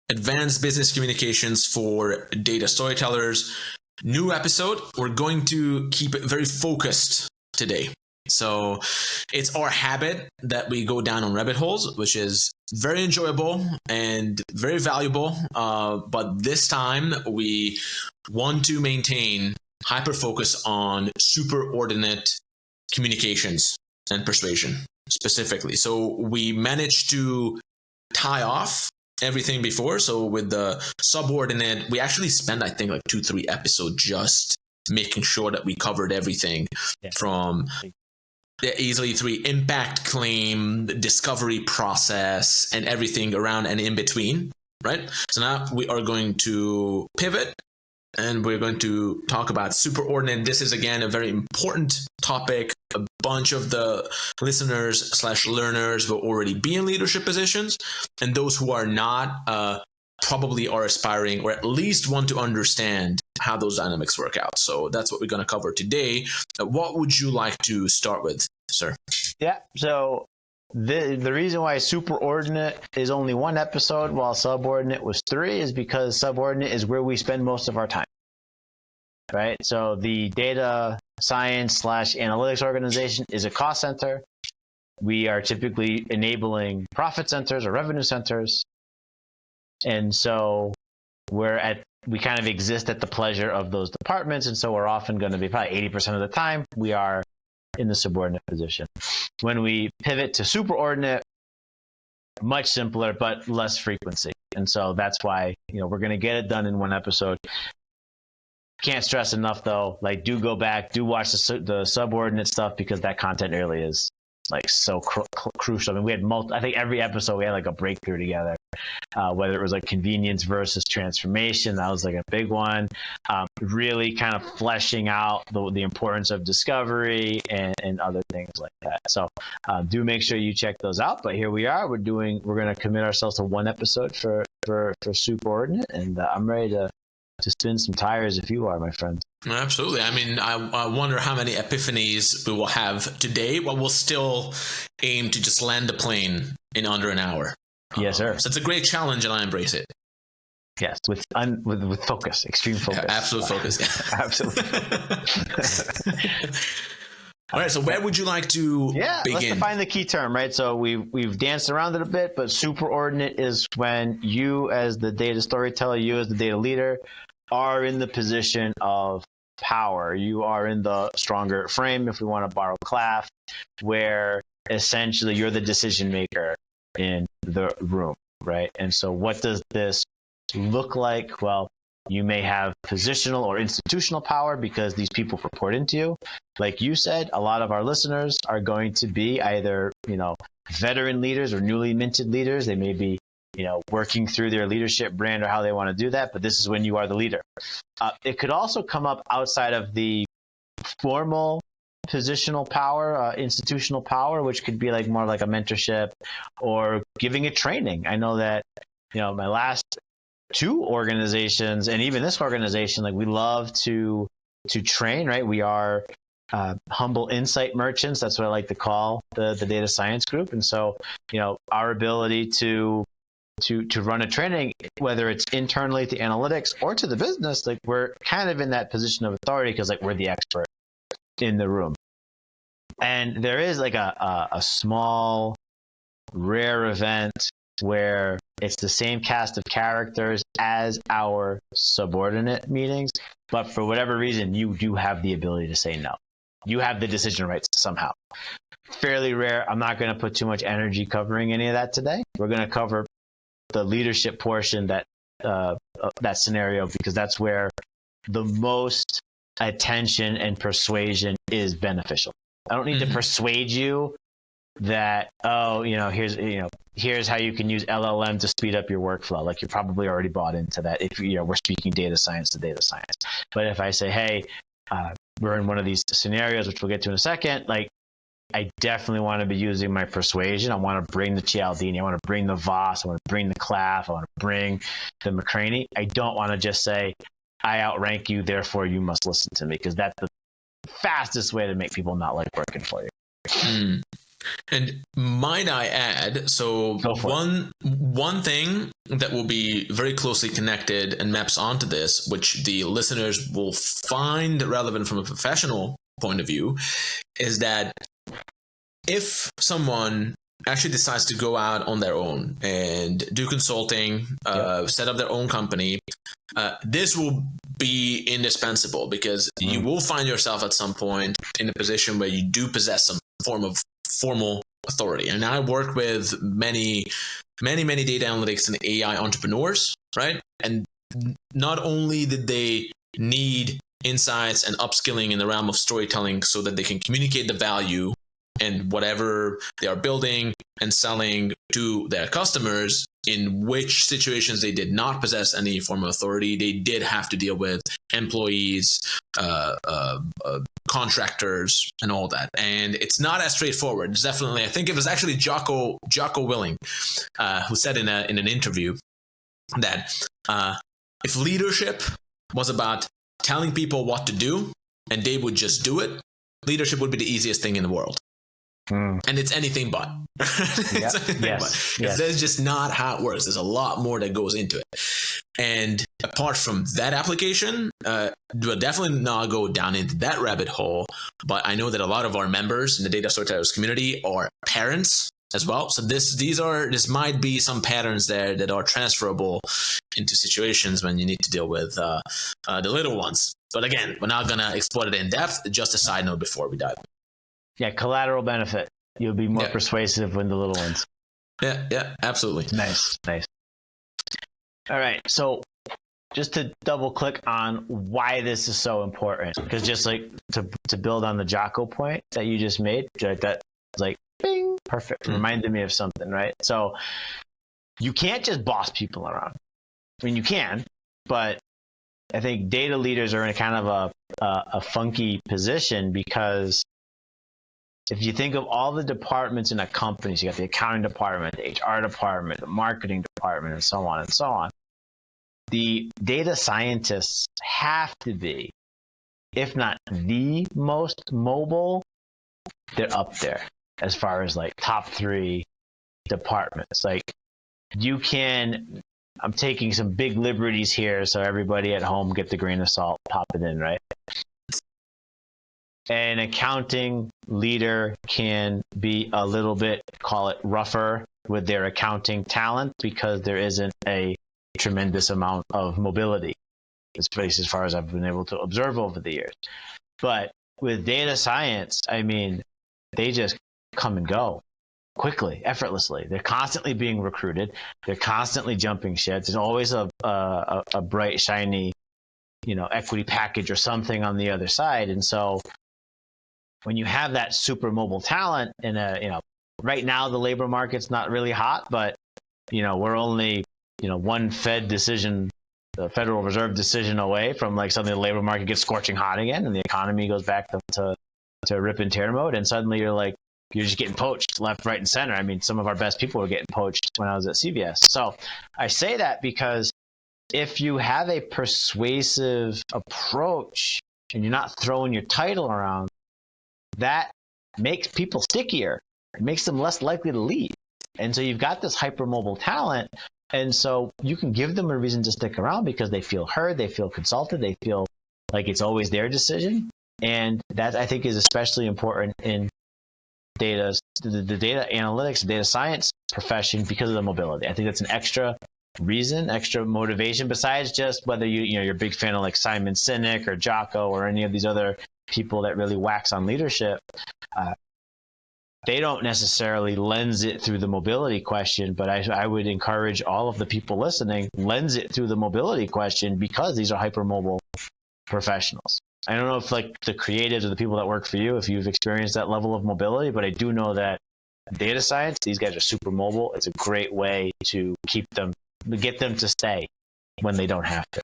Advanced Business Communications for Data Storytellers. New episode. We're going to keep it very focused today. So it's our habit that we go down on rabbit holes, which is very enjoyable and very valuable. But this time we want to maintain hyper focus on superordinate communications and persuasion specifically. So we managed to tie off everything before. So with the subordinate, we actually spent, I think, like 2-3 episodes just making sure that we covered everything from the easily 3 impact claim, discovery process, and everything around and in between, right? So now we are going to pivot and we're going to talk about superordinate. This is, again, a very important topic. A bunch of the listeners/learners will already be in leadership positions, and those who are not probably are aspiring or at least want to understand how those dynamics work out. So that's what we're going to cover today. What would you like to start with, sir? Yeah, so the reason why superordinate is only 1 episode while subordinate was 3 is because subordinate is where we spend most of our time, right? So the data science/analytics organization is a cost center. We are typically enabling profit centers or revenue centers. And so we kind of exist at the pleasure of those departments. And so we're often going to be probably 80% of the time, we are in the subordinate position. When we pivot to superordinate, much simpler, but less frequency. And so that's why, we're going to get it done in 1 episode. Can't stress enough though, like do go back, do watch the subordinate stuff because that content really is like so crucial. I mean, we had I think every episode we had like a breakthrough together, whether it was like convenience versus transformation. That was like a big one. Really kind of fleshing out the importance of discovery and other things like that. So do make sure you check those out. But here we are. We're going to commit ourselves to 1 episode for superordinate, and I'm ready to spin some tires if you are, my friend. Absolutely. I mean, I wonder how many epiphanies we will have today, but we'll still aim to just land the plane in under an hour. Yes, sir. So it's a great challenge, and I embrace it. Yes, with focus, extreme focus. Yeah, absolute focus. Yeah. Absolutely. All right, so where would you like to begin? Let's define the key term, right? So we've danced around it a bit, but superordinate is when you as the data storyteller, you as the data leader, are in the position of power. You are in the stronger frame, if we want to borrow Claff, where essentially you're the decision maker in the room, right? And so what does this look like? Well, you may have positional or institutional power because these people report into you. Like you said, a lot of our listeners are going to be either, veteran leaders or newly minted leaders. They may be, working through their leadership brand or how they want to do that, but this is when you are the leader. It could also come up outside of the formal positional power, institutional power, which could be like more like a mentorship or giving a training. I know that, my last 2 organizations and even this organization, like we love to train, right? We are humble insight merchants. That's what I like to call the data science group. And so, our ability to run a training, whether it's internally to analytics or to the business, like we're kind of in that position of authority because like we're the expert in the room. And there is like a small, rare event where it's the same cast of characters as our subordinate meetings, but for whatever reason, you do have the ability to say no. You have the decision rights somehow. Fairly rare. I'm not going to put too much energy covering any of that today. We're going to cover the leadership portion that scenario because that's where the most attention and persuasion is beneficial. I don't need to persuade you that, here's how you can use LLM to speed up your workflow. Like you're probably already bought into that if we're speaking data science to data science. But if I say, hey, we're in one of these scenarios, which we'll get to in a second, like I definitely want to be using my persuasion. I want to bring the Cialdini. I want to bring the Voss. I want to bring the Claff. I want to bring the McCraney. I don't want to just say, I outrank you, therefore you must listen to me, because that's the fastest way to make people not like working for you. Mm. And might I add, so one thing that will be very closely connected and maps onto this, which the listeners will find relevant from a professional point of view, is that if someone actually decides to go out on their own and do consulting, set up their own company, this will be indispensable, because you will find yourself at some point in a position where you do possess some form of formal authority. And I work with many data analytics and AI entrepreneurs, right? And not only did they need insights and upskilling in the realm of storytelling so that they can communicate the value and whatever they are building and selling to their customers, in which situations they did not possess any form of authority. They did have to deal with employees, contractors, and all that. And it's not as straightforward. It's definitely, I think it was actually Jocko Willing who said in an interview that if leadership was about telling people what to do and they would just do it, leadership would be the easiest thing in the world. And it's anything but. Yes. That's just not how it works. There's a lot more that goes into it. And apart from that application, we'll definitely not go down into that rabbit hole. But I know that a lot of our members in the Data Storytellers community are parents as well. So this might be some patterns there that are transferable into situations when you need to deal with the little ones. But again, we're not going to explore it in depth. Just a side note before we dive. Yeah, collateral benefit. You'll be more persuasive when the little ones. Yeah, absolutely. Nice. All right, so just to double click on why this is so important, because just like to build on the Jocko point that you just made, that like bing, perfect. Reminded me of something, right? So you can't just boss people around. I mean, you can, but I think data leaders are in a kind of a funky position, because if you think of all the departments in a company, so you got the accounting department, the HR department, the marketing department, and so on and so on. The data scientists have to be, if not the most mobile, they're up there as far as like top 3 departments. Like I'm taking some big liberties here, so everybody at home get the grain of salt, pop it in, right? An accounting leader can be a little bit, call it rougher with their accounting talent, because there isn't a tremendous amount of mobility, as far as I've been able to observe over the years. But with data science, I mean, they just come and go quickly, effortlessly. They're constantly being recruited. They're constantly jumping ships. There's always a bright, shiny, equity package or something on the other side. And so when you have that super mobile talent in right now the labor market's not really hot, but we're only one the Federal Reserve decision away from like suddenly the labor market gets scorching hot again and the economy goes back to rip and tear mode, and suddenly you're just getting poached left, right, and center. I mean, some of our best people were getting poached when I was at CVS. So I say that because if you have a persuasive approach and you're not throwing your title around, that makes people stickier. It makes them less likely to leave. And so you've got this hypermobile talent. And so you can give them a reason to stick around because they feel heard, they feel consulted, they feel like it's always their decision. And that, I think, is especially important in the data analytics, data science profession, because of the mobility. I think that's an extra reason, extra motivation, besides just whether you're a big fan of like Simon Sinek or Jocko or any of these other people that really wax on leadership. They don't necessarily lens it through the mobility question, but I would encourage all of the people listening, lens it through the mobility question, because these are hypermobile professionals. I don't know if like the creatives or the people that work for you, if you've experienced that level of mobility, but I do know that data science, these guys are super mobile. It's a great way to get them to stay when they don't have to.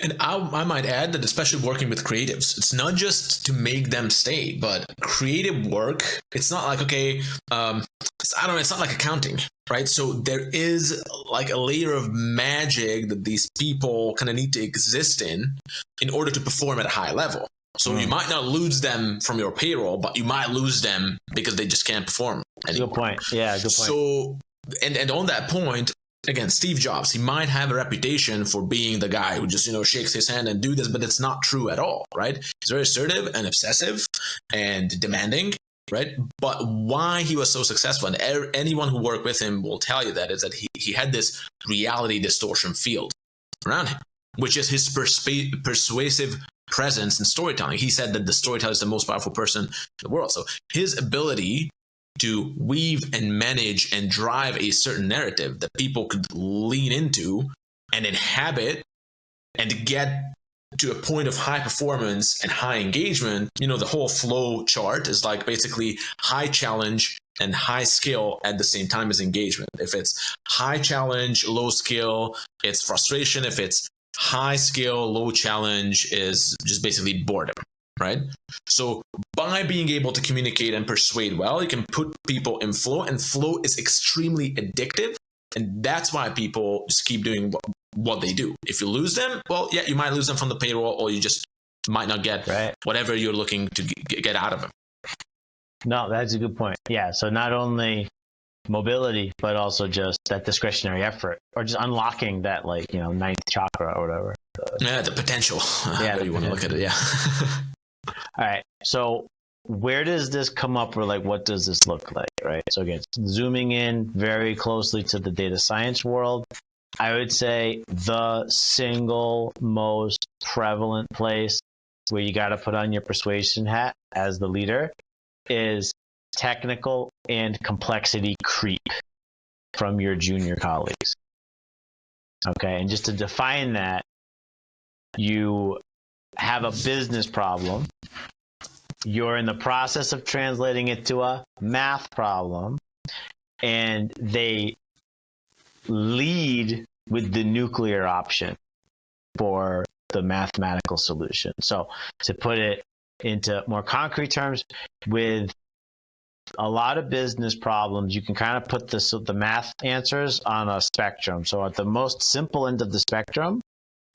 And I might add that, especially working with creatives, it's not just to make them stay, but creative work, it's not like, it's not like accounting, right? So there is like a layer of magic that these people kind of need to exist in order to perform at a high level. So you might not lose them from your payroll, but you might lose them because they just can't perform anymore. Good point. Yeah, good point. So, and on that point, again, Steve Jobs, he might have a reputation for being the guy who just, shakes his hand and do this, but it's not true at all, right? He's very assertive and obsessive and demanding, right? But why he was so successful, and anyone who worked with him will tell you that, is that he had this reality distortion field around him, which is his persuasive presence in storytelling. He said that the storyteller is the most powerful person in the world. So his ability to weave and manage and drive a certain narrative that people could lean into and inhabit and get to a point of high performance and high engagement. The whole flow chart is like basically high challenge and high skill at the same time as engagement. If it's high challenge, low skill, it's frustration. If it's high skill, low challenge, is just basically boredom, right? So by being able to communicate and persuade well, you can put people in flow, and flow is extremely addictive. And that's why people just keep doing what they do. If you lose them, well, yeah, you might lose them from the payroll, or you just might not get whatever you're looking to get out of them. No, that's a good point. Yeah. So not only mobility, but also just that discretionary effort, or just unlocking that, ninth chakra or whatever. Yeah, the potential. Yeah, you want to look at it. Yeah. All right. So where does this come up, or what does this look like, right? So again, zooming in very closely to the data science world, I would say the single most prevalent place where you got to put on your persuasion hat as the leader is technical and complexity creep from your junior colleagues. Okay, and just to define that, you have a business problem, you're in the process of translating it to a math problem, and they lead with the nuclear option for the mathematical solution. So to put it into more concrete terms, with a lot of business problems, you can kind of put the math answers on a spectrum. So at the most simple end of the spectrum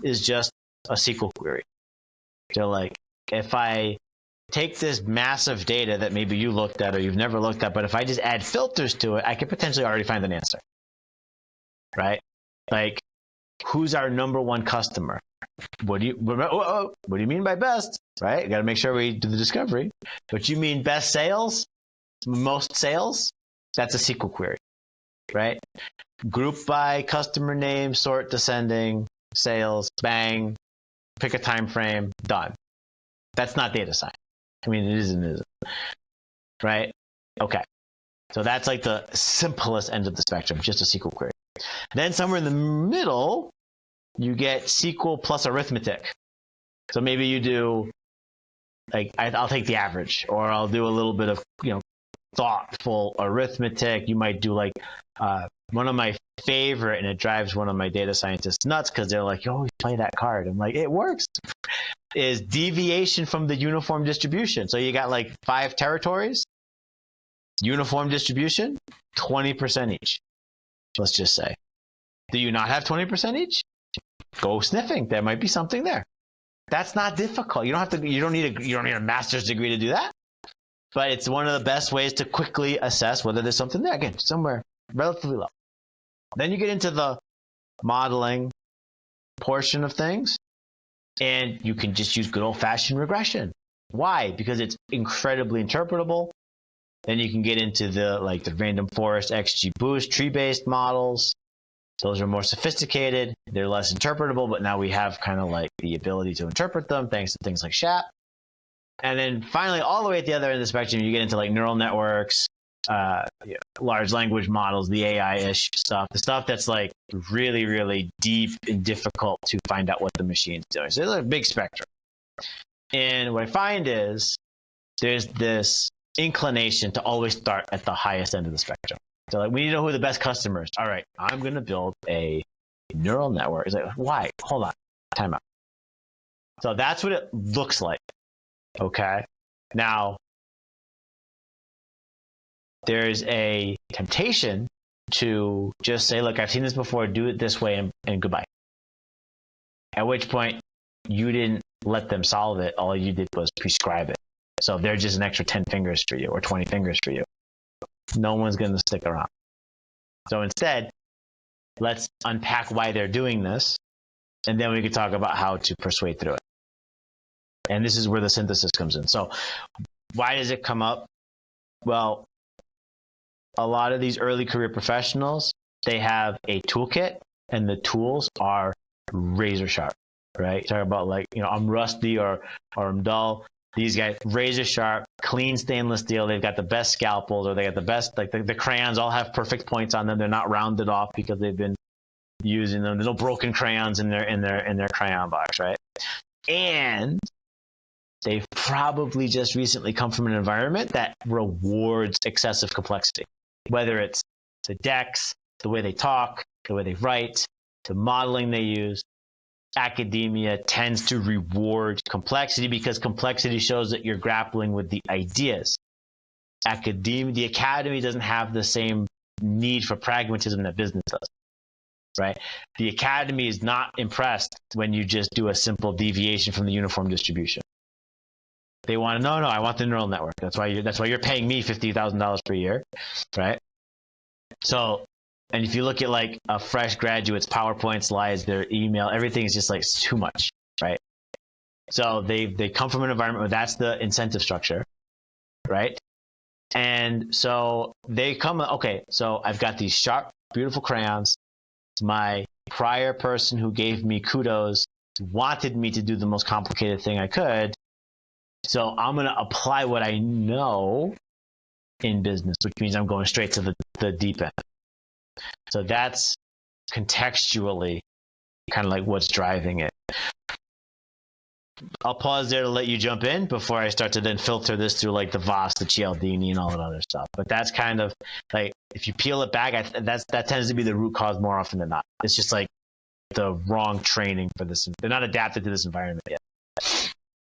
is just a SQL query. So if I take this massive data that maybe you looked at or you've never looked at, but if I just add filters to it, I could potentially already find an answer, right? Who's our number one customer? What do you mean by best, right? You got to make sure we do the discovery. But you mean best sales? Most sales? That's a SQL query, right? Group by customer name, sort descending, sales, bang, pick a time frame, done. That's not data science. I mean, it isn't, right? Okay. So that's the simplest end of the spectrum, just a SQL query. Then somewhere in the middle, you get SQL plus arithmetic. So maybe you do, I'll take the average, or I'll do a little bit of, thoughtful arithmetic. You might do one of my favorite, and it drives one of my data scientists nuts because they're like, you always play that card. I'm like, it works. Is deviation from the uniform distribution. So you got 5 territories, uniform distribution, 20% each. Let's just say. Do you not have 20% each? Go sniffing. There might be something there. That's not difficult. You don't need a master's degree to do that. But it's one of the best ways to quickly assess whether there's something there. Again, somewhere relatively low. Then you get into the modeling portion of things, and you can just use good old-fashioned regression. Why? Because it's incredibly interpretable. Then you can get into the random forest XGBoost tree-based models. Those are more sophisticated. They're less interpretable, but now we have kind of the ability to interpret them thanks to things like SHAP. And then finally, all the way at the other end of the spectrum, you get into neural networks, large language models, the AI-ish stuff, the stuff that's really, really deep and difficult to find out what the machine's doing. So there's a big spectrum. And what I find is there's this inclination to always start at the highest end of the spectrum. So we need to know who the best customer is. All right, I'm going to build a neural network. It's why? Hold on. Time out. So that's what it looks like. Okay. Now, there's a temptation to just say, look, I've seen this before, do it this way, and goodbye. At which point, you didn't let them solve it. All you did was prescribe it. So they're just an extra 10 fingers for you or 20 fingers for you. No one's going to stick around. So instead, let's unpack why they're doing this, and then we can talk about how to persuade through it. And this is where the synthesis comes in. So why does it come up? Well, a lot of these early career professionals, they have a toolkit, and the tools are razor sharp, right? Talk about like, I'm rusty or I'm dull. These guys, razor sharp, clean stainless steel. They've got the best scalpels, or they got the best, like the crayons all have perfect points on them. They're not rounded off because they've been using them. There's no broken crayons in their crayon box, right? And they've probably just recently come from an environment that rewards excessive complexity, whether it's the decks, the way they talk, the way they write, the modeling they use. Academia tends to reward complexity because complexity shows that you're grappling with the ideas. The academy doesn't have the same need for pragmatism that business does, right? The academy is not impressed when you just do a simple deviation from the uniform distribution. They want to know, no, I want the neural network. That's why you're paying me $50,000 per year, right? So, and if you look at like a fresh graduate's PowerPoint slides, their email, everything is just like too much, right? So they come from an environment where that's the incentive structure, right? And so they come, okay, so I've got these sharp, beautiful crayons. My prior person who gave me kudos wanted me to do the most complicated thing I could. So I'm going to apply what I know in business, which means I'm going straight to the deep end. So that's contextually kind of like what's driving it. I'll pause there to let you jump in before I start to then filter this through like the Voss, the Cialdini, and all that other stuff. But that's kind of like, if you peel it back, that tends to be the root cause more often than not. It's just like the wrong training for this. They're not adapted to this environment yet.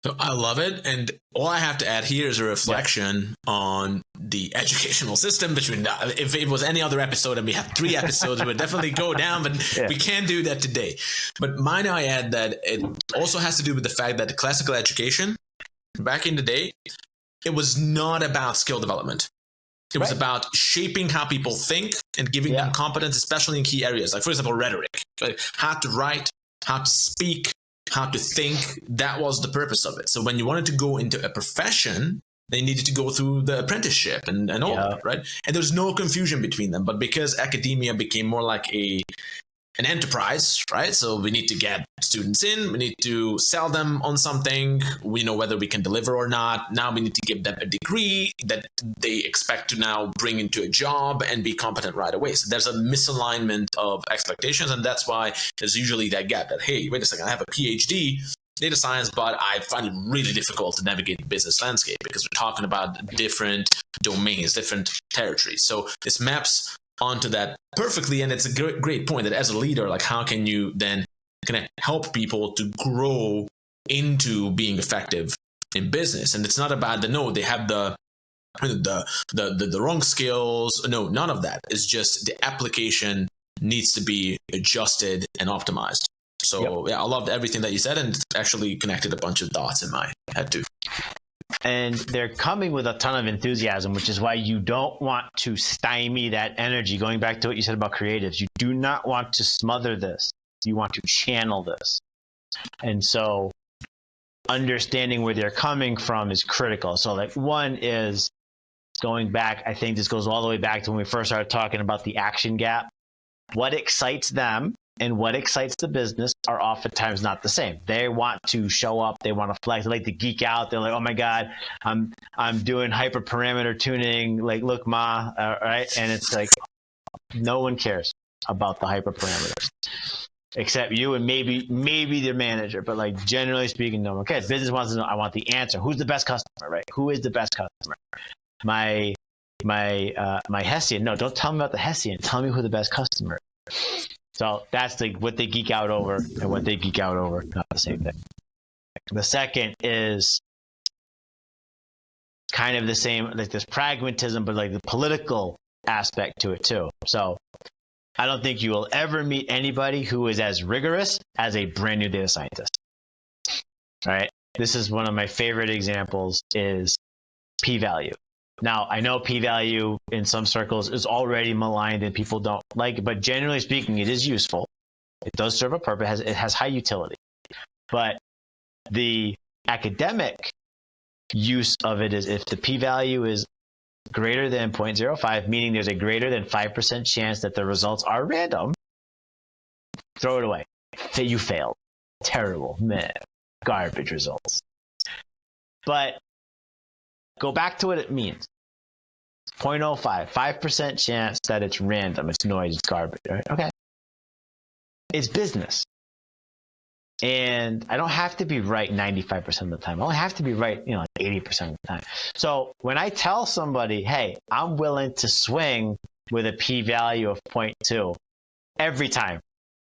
So I love it. And all I have to add here is a reflection on the educational system. Between if it was any other episode and we have 3 episodes, it would definitely go down, but we can't do that today. But mine, I add that it also has to do with the fact that the classical education back in the day, it was not about skill development. It was about shaping how people think and giving them competence, especially in key areas. Like, for example, rhetoric, like how to write, how to speak, how to think. That was the purpose of it. So when you wanted to go into a profession, they needed to go through the apprenticeship and all that, right? And there's no confusion between them. But because academia became more like an enterprise, right? So we need to get students in, we need to sell them on something, we know whether we can deliver or not. Now we need to give them a degree that they expect to now bring into a job and be competent right away. So there's a misalignment of expectations, and that's why there's usually that gap that, hey, wait a second, I have a PhD, data science, but I find it really difficult to navigate the business landscape because we're talking about different domains, different territories. So this maps onto that perfectly, and it's a great point that as a leader, like how can you then kind of help people to grow into being effective in business? And it's not about they have the wrong skills. No, none of that. It's just the application needs to be adjusted and optimized. So I loved everything that you said, and it's actually connected a bunch of dots in my head too. And they're coming with a ton of enthusiasm, which is why you don't want to stymie that energy. Going back to what you said about creatives, you do not want to smother this. You want to channel this. And so understanding where they're coming from is critical. So like one is going back, I think this goes all the way back to when we first started talking about the action gap. What excites them and what excites the business are oftentimes not the same. They want to show up, they want to flex, they like to geek out. They're like, oh my God, I'm doing hyperparameter tuning, like look ma, right? And it's like, no one cares about the hyperparameters except you and maybe their manager, but like generally speaking, no one cares. Business wants to know, I want the answer. Who's the best customer, right? Who is the best customer? My Hessian, no, don't tell me about the Hessian, tell me who the best customer is. So that's what they geek out over and what they geek out over, not the same thing. The second is kind of the same, like this pragmatism, but like the political aspect to it too. So I don't think you will ever meet anybody who is as rigorous as a brand new data scientist. right? This is one of my favorite examples is p-value. Now, I know p-value in some circles is already maligned and people don't like it, but generally speaking, it is useful. It does serve a purpose. It has high utility. But the academic use of it is if the p-value is greater than 0.05, meaning there's a greater than 5% chance that the results are random, throw it away. You failed. Terrible. Meh. Garbage results. But go back to what it means. 0.05, 5% chance that it's random, it's noise, it's garbage, right? Okay. It's business. And I don't have to be right 95% of the time. I only have to be right, like 80% of the time. So when I tell somebody, hey, I'm willing to swing with a p-value of 0.2 every time,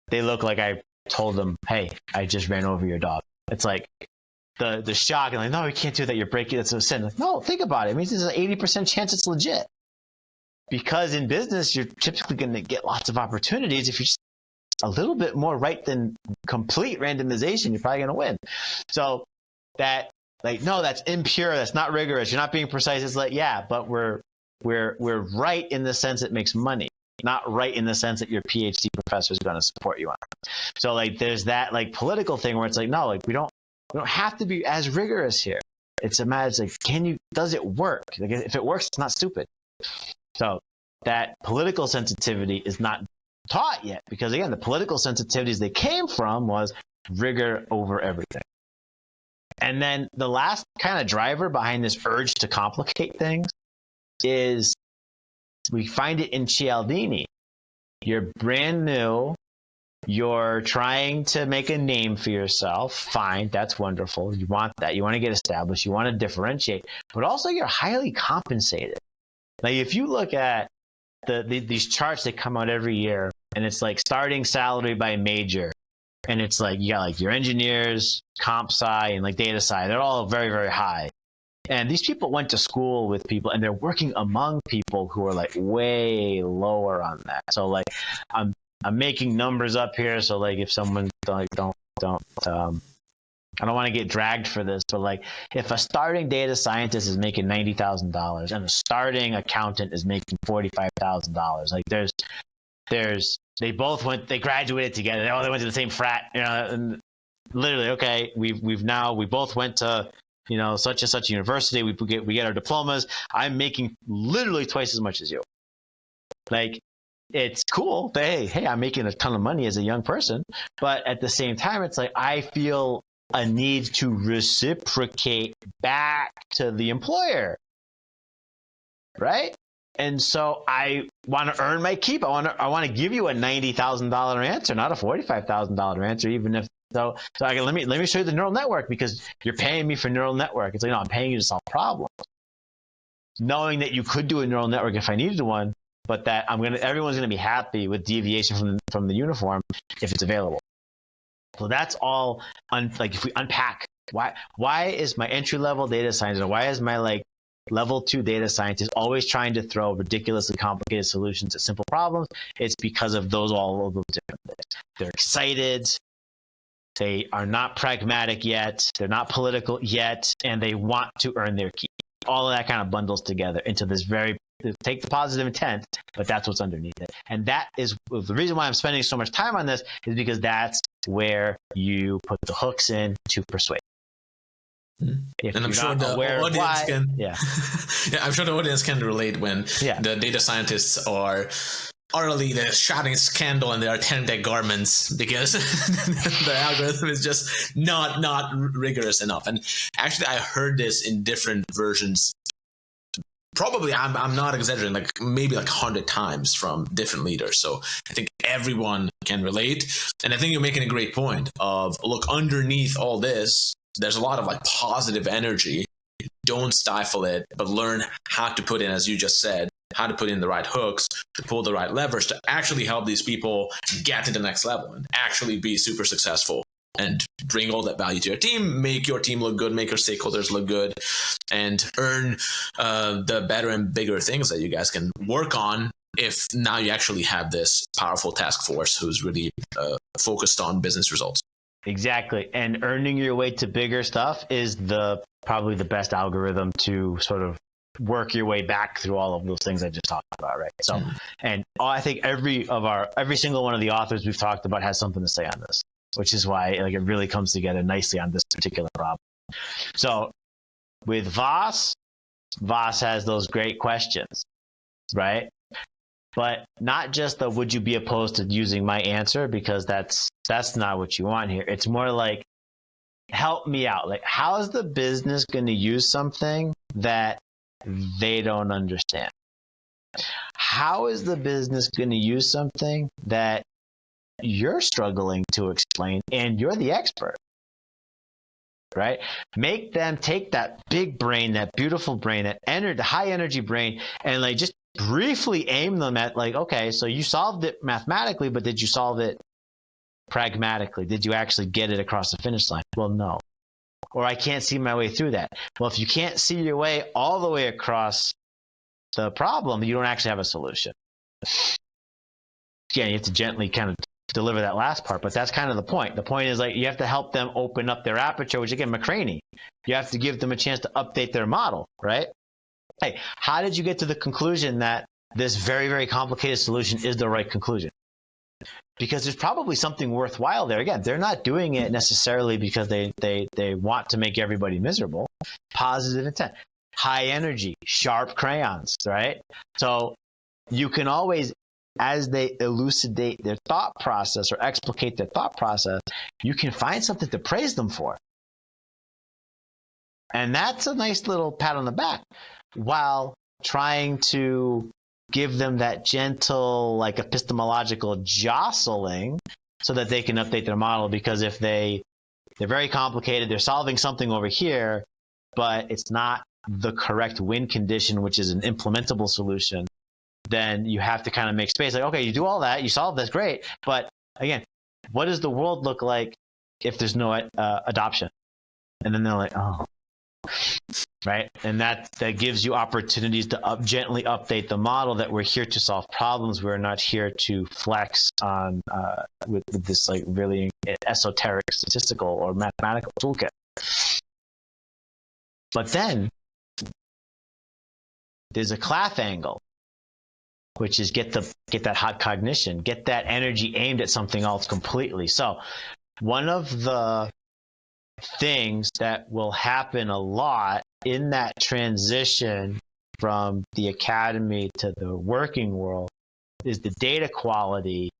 they look like I told them, hey, I just ran over your dog. It's like the shock and like, no, you can't do that. You're breaking, it's a sin. Like, no, think about it. It means there's an 80% chance it's legit. Because in business, you're typically going to get lots of opportunities. If you're just a little bit more right than complete randomization, you're probably going to win. So that, like, no, that's impure. That's not rigorous. You're not being precise. It's like, yeah, but we're right in the sense it makes money, not right in the sense that your PhD professor is going to support you on it. So like, there's that like political thing where it's like, no, like we don't have to be as rigorous here. It's a matter. It's like, does it work? Like, if it works, it's not stupid. So that political sensitivity is not taught yet, because again, the political sensitivities they came from was rigor over everything. And then the last kind of driver behind this urge to complicate things is we find it in Cialdini. You're brand new. You're trying to make a name for yourself. Fine, that's wonderful. You want that. You want to get established. You want to differentiate. But also you're highly compensated. Like if you look at these charts that come out every year, and it's like starting salary by major, and it's like you got like your engineers, comp sci, and like data sci. They're all very, very high. And these people went to school with people, and they're working among people who are like way lower on that. So like I'm making numbers up here. So like if someone I don't want to get dragged for this, but like if a starting data scientist is making $90,000 and a starting accountant is making $45,000, like they graduated together. They went to the same frat, and literally, okay, we both went to, such and such university. We get our diplomas. I'm making literally twice as much as you. Like, it's cool. But hey, I'm making a ton of money as a young person. But at the same time, it's like, I feel a need to reciprocate back to the employer. Right? And so I want to earn my keep. I want to give you a $90,000 answer, not a $45,000 answer, even if so. Let me show you the neural network, because you're paying me for neural network. It's like, no, I'm paying you to solve problems, knowing that you could do a neural network if I needed one, but that everyone's gonna be happy with deviation from the uniform if it's available. So that's all. Like if we unpack why is my entry level data scientist, or why is my like level 2 data scientist always trying to throw ridiculously complicated solutions to simple problems? It's because of all of those different things. They're excited. They are not pragmatic yet. They're not political yet, and they want to earn their keep. All of that kind of bundles together into this take the positive intent, but that's what's underneath it. And that is the reason why I'm spending so much time on this, is because that's where you put the hooks in to persuade. And I'm sure the audience can. Yeah, I'm sure the audience can relate when the data scientists are utterly the shouting scandal and they are tearing their garments because the algorithm is just not rigorous enough. And actually, I heard this in different versions. Probably, I'm not exaggerating, like maybe like 100 times from different leaders. So I think everyone can relate. And I think you're making a great point of, look, underneath all this, there's a lot of like positive energy. Don't stifle it, but learn how to put in, as you just said, how to put in the right hooks, to pull the right levers to actually help these people get to the next level and actually be super successful and bring all that value to your team, make your team look good, make your stakeholders look good, and earn the better and bigger things that you guys can work on if now you actually have this powerful task force who's really focused on business results. Exactly. And earning your way to bigger stuff is probably the best algorithm to sort of work your way back through all of those things I just talked about, right? So, and I think every single one of the authors we've talked about has something to say on this, which is why like it really comes together nicely on this particular problem. So with Voss has those great questions, right? But not just the would you be opposed to using my answer, because that's not what you want here. It's more like, help me out. Like, how is the business going to use something that they don't understand? How is the business going to use something that you're struggling to explain and you're the expert? Right? Make them take that big brain, that beautiful brain, the high energy brain, and like just briefly aim them at like, okay, so you solved it mathematically, but did you solve it pragmatically? Did you actually get it across the finish line? Well, no. Or I can't see my way through that. Well, if you can't see your way all the way across the problem, you don't actually have a solution. Again, you have to gently kind of deliver that last part, but that's kind of the point. The point is like you have to help them open up their aperture, which again, McCraney. You have to give them a chance to update their model, right? Hey, how did you get to the conclusion that this very, very complicated solution is the right conclusion? Because there's probably something worthwhile there. Again, they're not doing it necessarily because they want to make everybody miserable. Positive intent, high energy, sharp crayons, right? So you can always, as they elucidate their thought process or explicate their thought process, you can find something to praise them for. And that's a nice little pat on the back, while trying to give them that gentle, like epistemological jostling so that they can update their model. Because if they're very complicated, they're solving something over here, but it's not the correct win condition, which is an implementable solution, then you have to kind of make space. Like, okay, you do all that, you solve this, great. But again, what does the world look like if there's no adoption? And then they're like, oh, right? And that gives you opportunities to gently update the model that we're here to solve problems. We're not here to flex on with this like really esoteric statistical or mathematical toolkit. But then there's a Clath angle, which is get that hot cognition, get that energy aimed at something else completely. So one of the things that will happen a lot in that transition from the academy to the working world is the data quality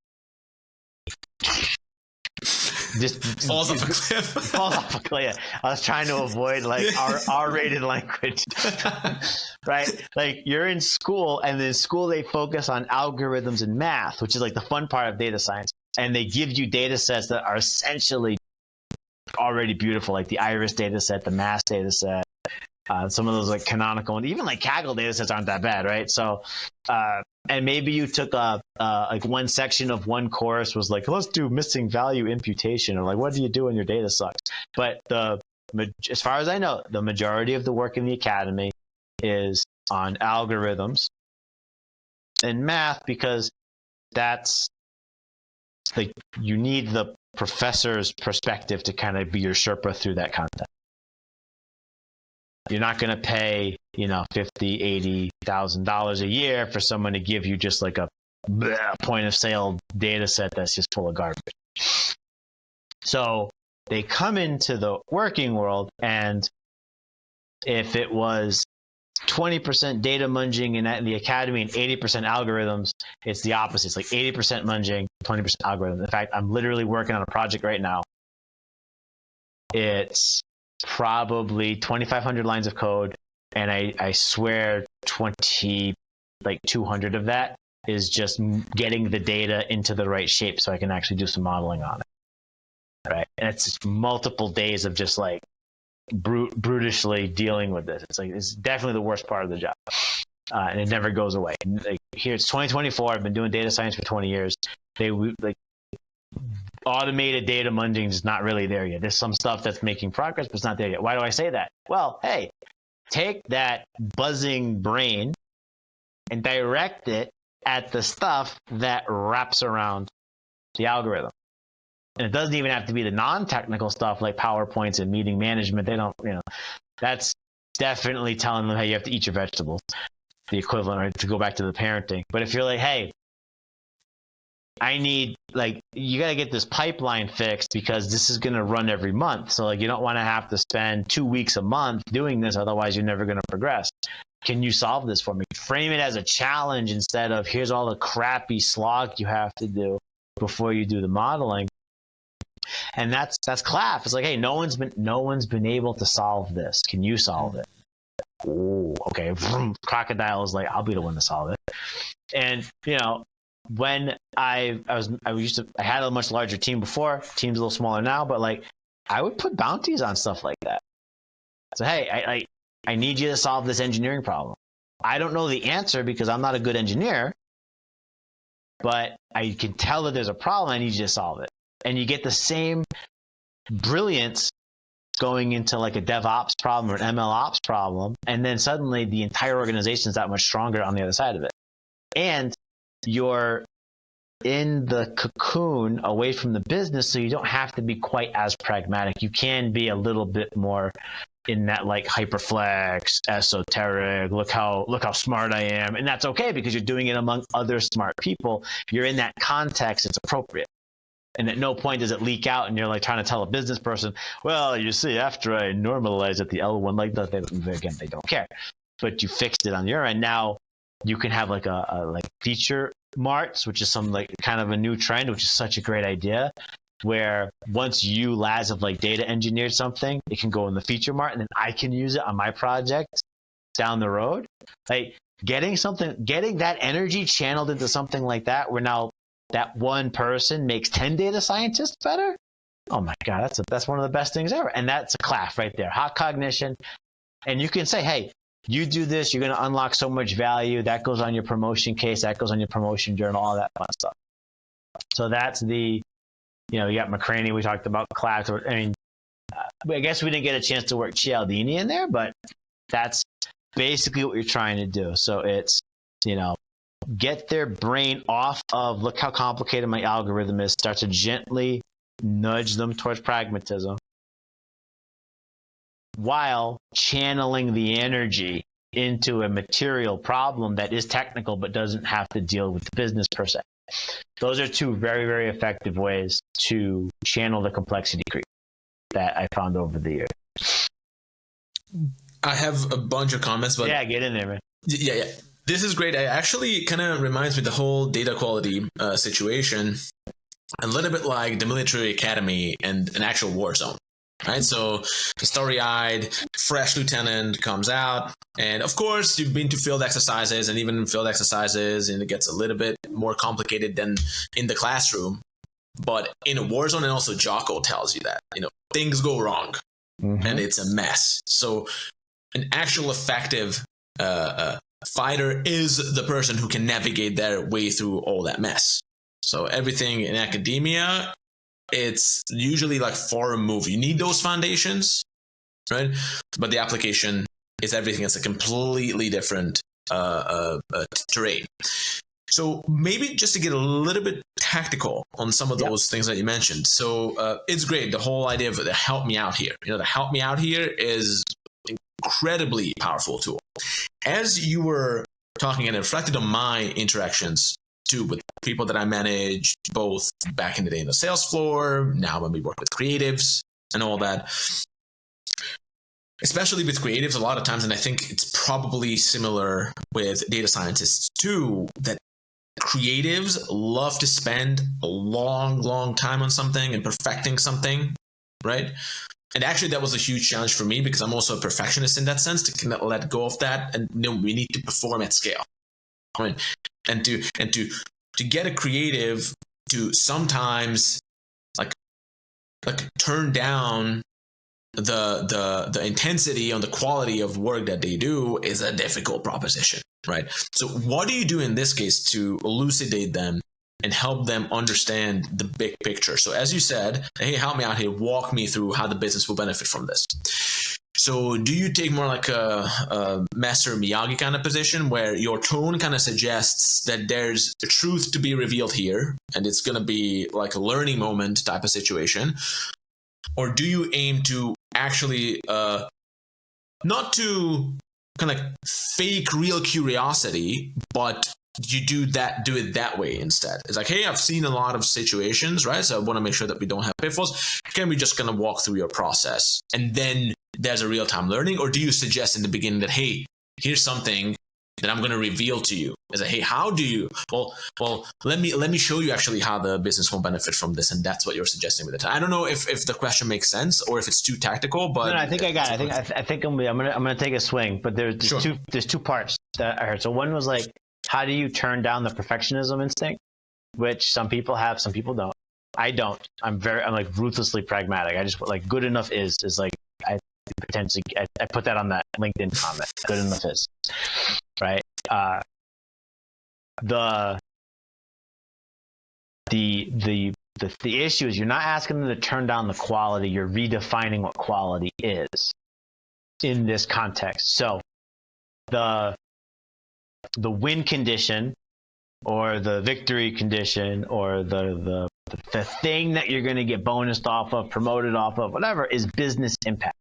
just falls off a cliff. Falls off a cliff. I was trying to avoid like R-rated language, right? Like you're in school, and in school they focus on algorithms and math, which is like the fun part of data science, and they give you data sets that are essentially already beautiful, like the Iris data set, the mass data set, some of those like canonical, and even like Kaggle data sets aren't that bad, right? So, and maybe you took like one section of one course was like, let's do missing value imputation, or like, what do you do when your data sucks? But as far as I know, the majority of the work in the academy is on algorithms and math, because that's like, you need the professor's perspective to kind of be your Sherpa through that content. You're not going to pay, $50,000, $80,000 a year for someone to give you just like a point of sale data set that's just full of garbage. So they come into the working world, and if it was 20% data munging in the academy and 80% algorithms, it's the opposite. It's like 80% munging, 20% algorithms. In fact, I'm literally working on a project right now. It's probably 2,500 lines of code, and I swear 200 of that is just getting the data into the right shape so I can actually do some modeling on it, right? And it's multiple days of just like brutishly dealing with this. It's definitely the worst part of the job, and it never goes away. Like, here it's 2024. I've been doing data science for 20 years. Automated data munging is not really there yet. There's some stuff that's making progress, but it's not there yet. Why do I say that? Well, hey, take that buzzing brain and direct it at the stuff that wraps around the algorithm. And it doesn't even have to be the non-technical stuff like PowerPoints and meeting management. They don't, that's definitely telling them, hey, you have to eat your vegetables, the equivalent, right? To go back to the parenting. But if you're like, hey, I need, you got to get this pipeline fixed because this is going to run every month. So you don't want to have to spend 2 weeks a month doing this. Otherwise you're never going to progress. Can you solve this for me? Frame it as a challenge instead of here's all the crappy slog you have to do before you do the modeling. And that's CLAF. It's like, hey, no one's been able to solve this. Can you solve it? Oh, okay. Crocodile is like, I'll be the one to solve it. And when I had a much larger team before. Team's a little smaller now, but I would put bounties on stuff like that. So hey, I need you to solve this engineering problem. I don't know the answer because I'm not a good engineer, but I can tell that there's a problem. I need you to solve it. And you get the same brilliance going into a DevOps problem or an ML ops problem. And then suddenly the entire organization is that much stronger on the other side of it. And you're in the cocoon away from the business, so you don't have to be quite as pragmatic. You can be a little bit more in that hyperflex, esoteric, look how smart I am. And that's okay because you're doing it among other smart people. You're in that context, it's appropriate. And at no point does it leak out and you're trying to tell a business person, well, you see, after I normalize at the L1, they don't care. But you fixed it on your end. Now you can have a feature marts, which is some kind of a new trend, which is such a great idea, where once you, Laz, have data engineered something, it can go in the feature mart and then I can use it on my project down the road. Getting that energy channeled into something like that, where now that one person makes 10 data scientists better. Oh my God, that's one of the best things ever. And that's a CLAF right there, hot cognition. And you can say, hey, you do this, you're going to unlock so much value. That goes on your promotion case, that goes on your promotion journal, all that fun stuff. So that's you got McCraney, we talked about CLAF. I guess we didn't get a chance to work Cialdini in there, but that's basically what you're trying to do. So it's, get their brain off of, look how complicated my algorithm is, start to gently nudge them towards pragmatism while channeling the energy into a material problem that is technical but doesn't have to deal with the business per se. Those are two very, very effective ways to channel the complexity creep that I found over the years. I have a bunch of comments, but yeah, get in there, man. Yeah. This is great. It actually kind of reminds me of the whole data quality situation, a little bit like the military academy and an actual war zone, right? So the starry-eyed, fresh lieutenant comes out, and of course, you've been to field exercises, and even in field exercises, and it gets a little bit more complicated than in the classroom. But in a war zone, and also Jocko tells you that, things go wrong, and it's a mess. So an actual effective fighter is the person who can navigate their way through all that mess. So everything in academia, it's usually far removed. You need those foundations, right? But the application is everything. It's a completely different terrain. So maybe just to get a little bit tactical on some of those things that you mentioned. So it's great. The whole idea of the help me out here. The help me out here is incredibly powerful tool. As you were talking, and it reflected on my interactions too with people that I managed, both back in the day in the sales floor, now when we work with creatives and all that. Especially with creatives, a lot of times, and I think it's probably similar with data scientists too, that creatives love to spend a long, long time on something and perfecting something, right? And actually, that was a huge challenge for me because I'm also a perfectionist in that sense, to kind of let go of that. And we need to perform at scale, right? And to get a creative to sometimes turn down the intensity on the quality of work that they do is a difficult proposition, right? So what do you do in this case to elucidate them and help them understand the big picture? So as you said, hey, help me out here, walk me through how the business will benefit from this. So do you take more like a Master Miyagi kind of position where your tone kind of suggests that there's a truth to be revealed here and it's going to be like a learning moment type of situation? Or do you aim to actually not to kind of like fake real curiosity, but you do it that way instead? It's like, hey, I've seen a lot of situations, right? So I want to make sure that we don't have pitfalls. Can we just kind of walk through your process and then there's a real-time learning? Or do you suggest in the beginning that, hey, here's something that I'm going to reveal to you? Is like, hey, how do you? Well, let me show you actually how the business will benefit from this, and that's what you're suggesting with it. I don't know if the question makes sense or if it's too tactical, but no, I think I got it. I think I'm gonna take a swing, but there's Sure. two parts that I heard. So one was like, how do you turn down the perfectionism instinct, which some people have, some people don't. I don't. I'm like ruthlessly pragmatic. I just like good enough is like I put that on that LinkedIn comment. Good enough is right. The issue is you're not asking them to turn down the quality. You're redefining what quality is in this context. So the win condition or the victory condition or the thing that you're going to get bonused off of, promoted off of, whatever, is business impact.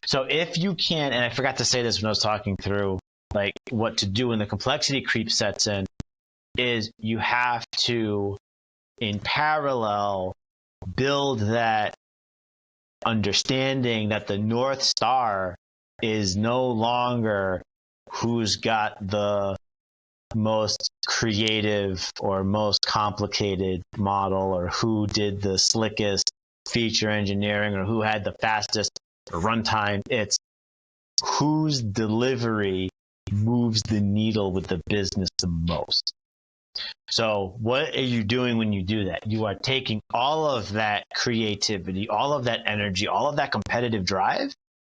So if you can, and I forgot to say this when I was talking through like what to do when the complexity creep sets in, is you have to, in parallel, build that understanding that the North Star is no longer who's got the most creative or most complicated model or who did the slickest feature engineering or who had the fastest runtime. It's whose delivery moves the needle with the business the most. So what are you doing when you do that? You are taking all of that creativity, all of that energy, all of that competitive drive,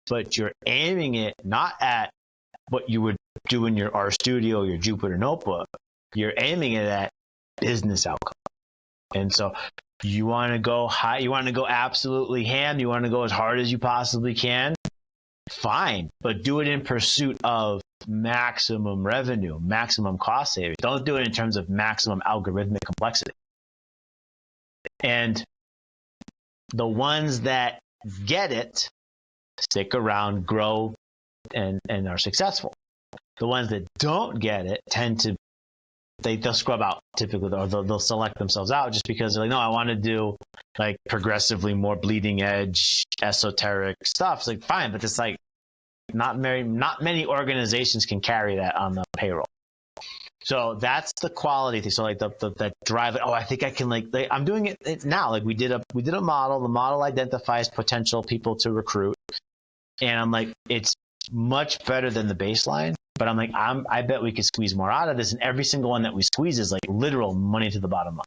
but you're aiming it not at what you would do in your RStudio, your Jupyter Notebook. You're aiming it at business outcome. And so you want to go high, you want to go absolutely ham, you want to go as hard as you possibly can. Fine, but do it in pursuit of maximum revenue, maximum cost savings. Don't do it in terms of maximum algorithmic complexity. And the ones that get it stick around, grow, and are successful. The ones that don't get it tend to they'll scrub out typically, or they'll select themselves out just because they're like, no, I want to do like progressively more bleeding edge, esoteric stuff. It's like, fine, but it's like not many organizations can carry that on the payroll. So that's the quality thing. So like that drive. Oh, I think I can I'm doing it now. Like we did a model. The model identifies potential people to recruit, and I'm like, it's much better than the baseline. But I'm like, I bet we could squeeze more out of this. And every single one that we squeeze is like literal money to the bottom line.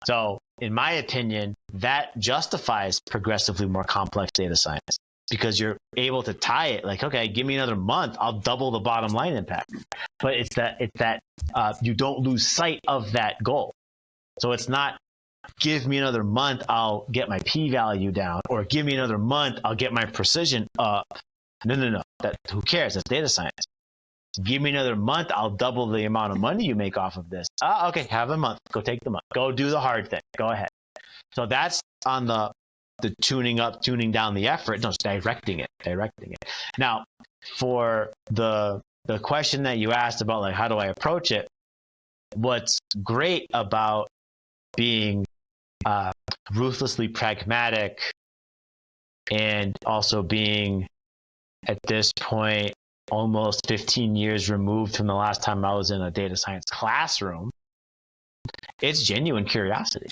So in my opinion, that justifies progressively more complex data science because you're able to tie it like, okay, give me another month, I'll double the bottom line impact. But it's that you don't lose sight of that goal. So it's not give me another month, I'll get my p-value down, or give me another month, I'll get my precision up. No. Who cares? That's data science. Give me another month, I'll double the amount of money you make off of this. Okay, have a month. Go take the month. Go do the hard thing. Go ahead. So that's on the tuning up, tuning down the effort. No, it's directing it. Now, for the question that you asked about, like, how do I approach it? What's great about being ruthlessly pragmatic and also being at this point almost 15 years removed from the last time I was in a data science classroom, it's genuine curiosity.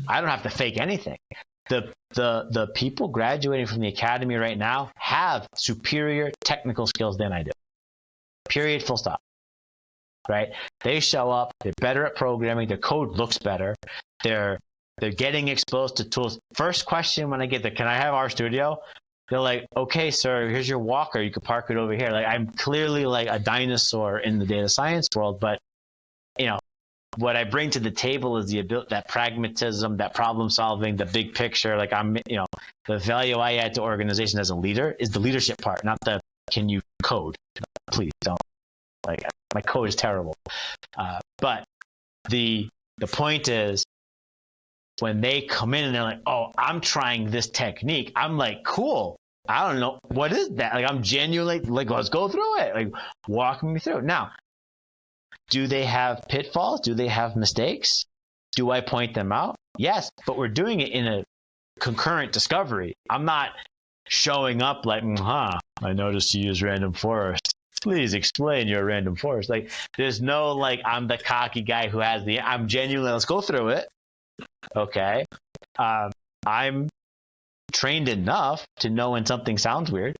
I don't have to fake anything. The people graduating from the academy right now have superior technical skills than I do. Period, full stop. Right? They show up, they're better at programming, their code looks better, they're getting exposed to tools. First question when I get there, can I have RStudio? They're like, okay, sir, here's your walker. You can park it over here. Like, I'm clearly like a dinosaur in the data science world, but what I bring to the table is the ability, that pragmatism, that problem solving, the big picture. Like the value I add to organization as a leader is the leadership part, not the can you code. Please don't. Like my code is terrible. But the point is when they come in and they're like, oh, I'm trying this technique. I'm like, cool. I don't know. What is that? Like, I'm genuinely like, let's go through it. Like, walk me through it. Now, do they have pitfalls? Do they have mistakes? Do I point them out? Yes, but we're doing it in a concurrent discovery. I'm not showing up like, I noticed you use random forest. Please explain your random forest. Like, there's no, like, I'm the cocky guy who has I'm genuinely, let's go through it. Okay. I'm trained enough to know when something sounds weird.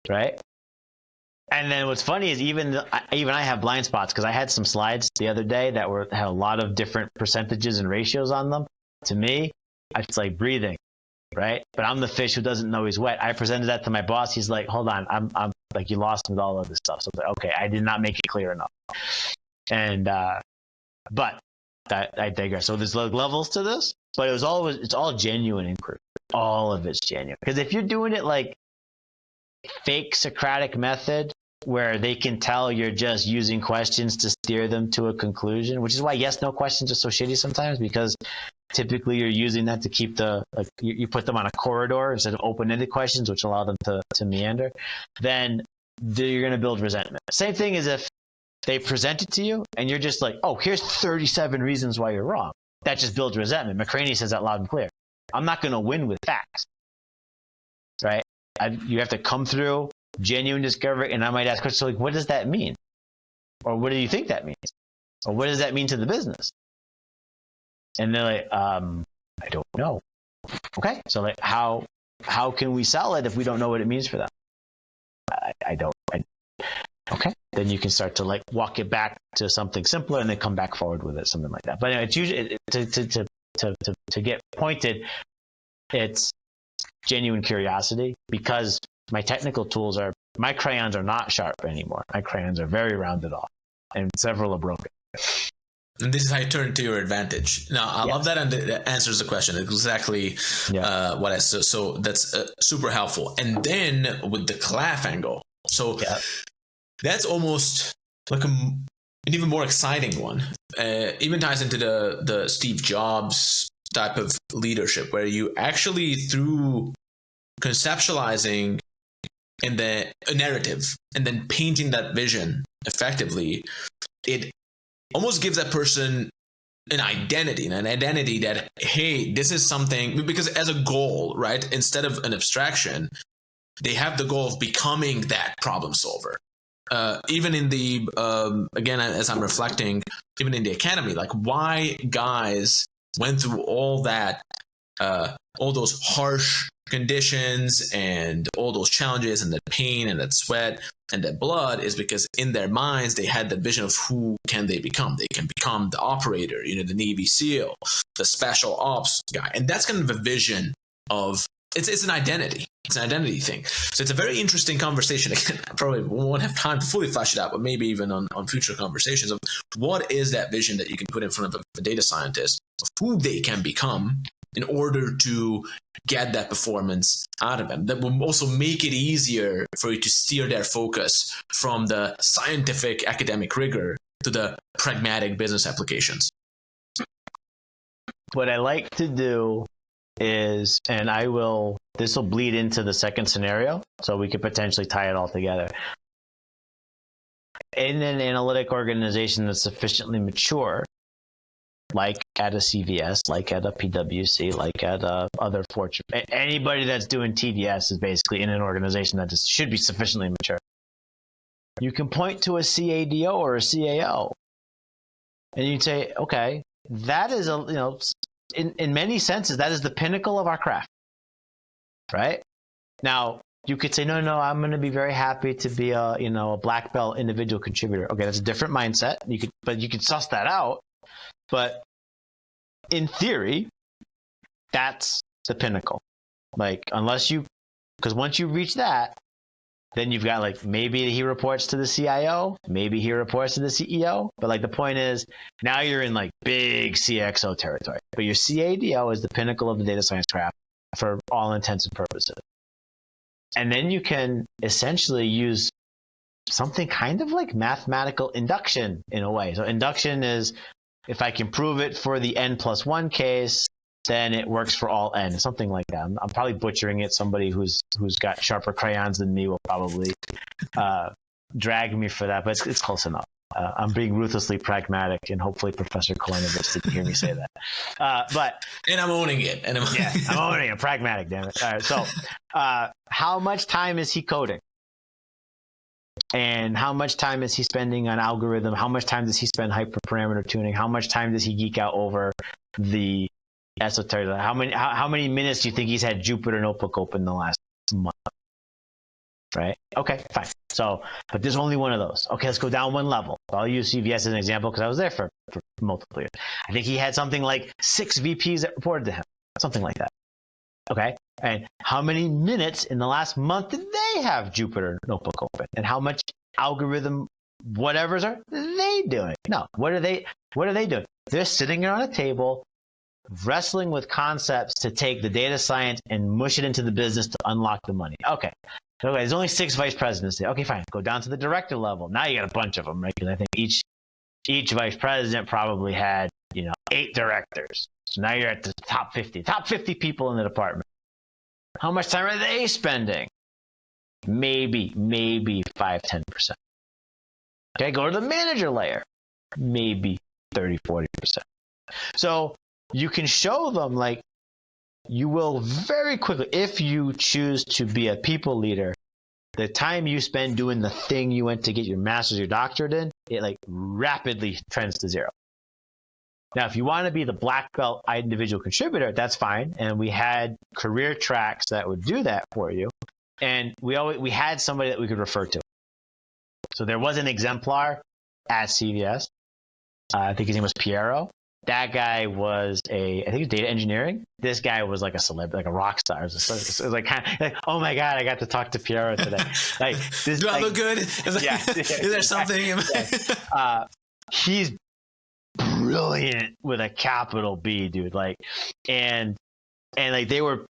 Right. And then what's funny is even I have blind spots because I had some slides the other day that had a lot of different percentages and ratios on them. To me, it's like breathing, right? But I'm the fish who doesn't know he's wet. I presented that to my boss. He's like, hold on, I'm like, you lost with all of this stuff. So I was like, okay, I did not make it clear enough. And but I digress. So there's levels to this, but it's all genuine inquiry. All of it's genuine. Because if you're doing it like fake Socratic method where they can tell you're just using questions to steer them to a conclusion, which is why yes, no questions are so shitty sometimes, because typically you're using that to keep you put them on a corridor instead of open-ended questions, which allow them to meander, then you're going to build resentment. Same thing as if they present it to you and you're just like, oh, here's 37 reasons why you're wrong. That just builds resentment. McCraney says that loud and clear. I'm not going to win with facts, right? You have to come through genuine discovery, and I might ask questions like, what does that mean? Or what do you think that means? Or what does that mean to the business? And they're like, I don't know. Okay, so like, how can we sell it if we don't know what it means for them? I don't. Okay, then you can start to like walk it back to something simpler, and then come back forward with it, something like that. But anyway, it's usually to get pointed, it's genuine curiosity, because my technical tools my crayons are not sharp anymore. My crayons are very rounded off, and several are broken. And this is how you turn to your advantage. Now, I love that, and that answers the question exactly. What I so that's super helpful. And then with the Claff angle, so that's almost like an even more exciting one. Even ties into the Steve Jobs type of leadership, where you actually, through conceptualizing in the narrative and then painting that vision effectively, it almost gives that person an identity that, hey, this is something, because as a goal, right, instead of an abstraction, they have the goal of becoming that problem solver. Even in the again, as I'm reflecting, even in the academy, like why guys went through all that, all those harsh conditions and all those challenges and that pain and that sweat and that blood, is because in their minds they had the vision of who can they become. They can become the operator, the Navy SEAL, the special ops guy, and that's kind of a vision of it's an identity. It's an identity thing. So it's a very interesting conversation. Again, I probably won't have time to fully flesh it out, but maybe even on future conversations of what is that vision that you can put in front of a data scientist of who they can become in order to get that performance out of them. That will also make it easier for you to steer their focus from the scientific academic rigor to the pragmatic business applications. What I like to do is, and this will bleed into the second scenario, so we could potentially tie it all together. In an analytic organization that's sufficiently mature, like at a CVS, like at a PwC, like at other Fortune, anybody that's doing TDS is basically in an organization that should be sufficiently mature. You can point to a CADO or a CAO, and you'd say, okay, that is in many senses, that is the pinnacle of our craft, right? Now, you could say, no, I'm going to be very happy to be a black belt individual contributor. Okay, that's a different mindset. But you could suss that out. But in theory, that's the pinnacle. Like, because once you reach that, Then you've got like maybe he reports to the CIO, maybe he reports to the CEO. But like the point is, now you're in like big CXO territory. But your CADO is the pinnacle of the data science craft for all intents and purposes. And then you can essentially use something kind of like mathematical induction in a way. So induction is, if I can prove it for the n+1 case, then it works for all n, something like that. I'm probably butchering it. Somebody who's got sharper crayons than me will probably drag me for that, but it's close enough. I'm being ruthlessly pragmatic, and hopefully Professor Kolinovich didn't hear me say that. And I'm owning it. I'm owning it. Pragmatic, damn it. All right. So, how much time is he coding? And how much time is he spending on algorithm? How much time does he spend hyperparameter tuning? How much time does he geek out over the esoteric? How many minutes do you think he's had Jupyter Notebook open the last month? Right? Okay, fine. So, but there's only one of those. Okay, let's go down one level. I'll use CVS as an example because I was there for multiple years. I think he had something like 6 VPs that reported to him, something like that. Okay, and how many minutes in the last month did they have Jupyter Notebook open? And how much algorithm whatevers are they doing? No, what are they doing? They're sitting around a table wrestling with concepts to take the data science and mush it into the business to unlock the money. Okay, there's only 6 vice presidents there. Okay, fine. Go down to the director level. Now you got a bunch of them, right? Because I think each vice president probably had 8 directors. So now you're at the top 50 people in the department. How much time are they spending? Maybe 5-10%. Okay, go to the manager layer. Maybe 30-40%. So you can show them, like, you will very quickly, if you choose to be a people leader, the time you spend doing the thing you went to get your master's, your doctorate in, it like rapidly trends to 0. Now, if you want to be the black belt individual contributor, that's fine. And we had career tracks that would do that for you. And we had somebody that we could refer to. So there was an exemplar at CVS. I think his name was Piero. That guy was I think it was data engineering. This guy was like a celebrity, like a rock star. It was like kind of like, oh my God, I got to talk to Piero today. Like, this, do I look good? Yeah. Is there something? He's brilliant with a capital B, dude. Like, and like they were,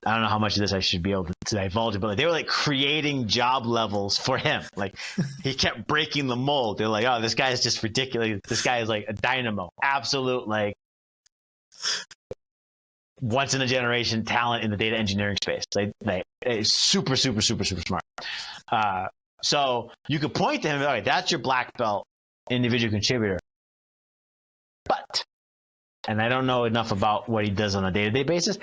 I don't know how much of this I should be able to divulge, but like they were like creating job levels for him. Like he kept breaking the mold. They're like, oh, this guy is just ridiculous. This guy is like a dynamo, absolute like once in a generation talent in the data engineering space. Like super smart. So you could point to him, all right, that's your black belt individual contributor. But, and I don't know enough about what he does on a day-to-day basis,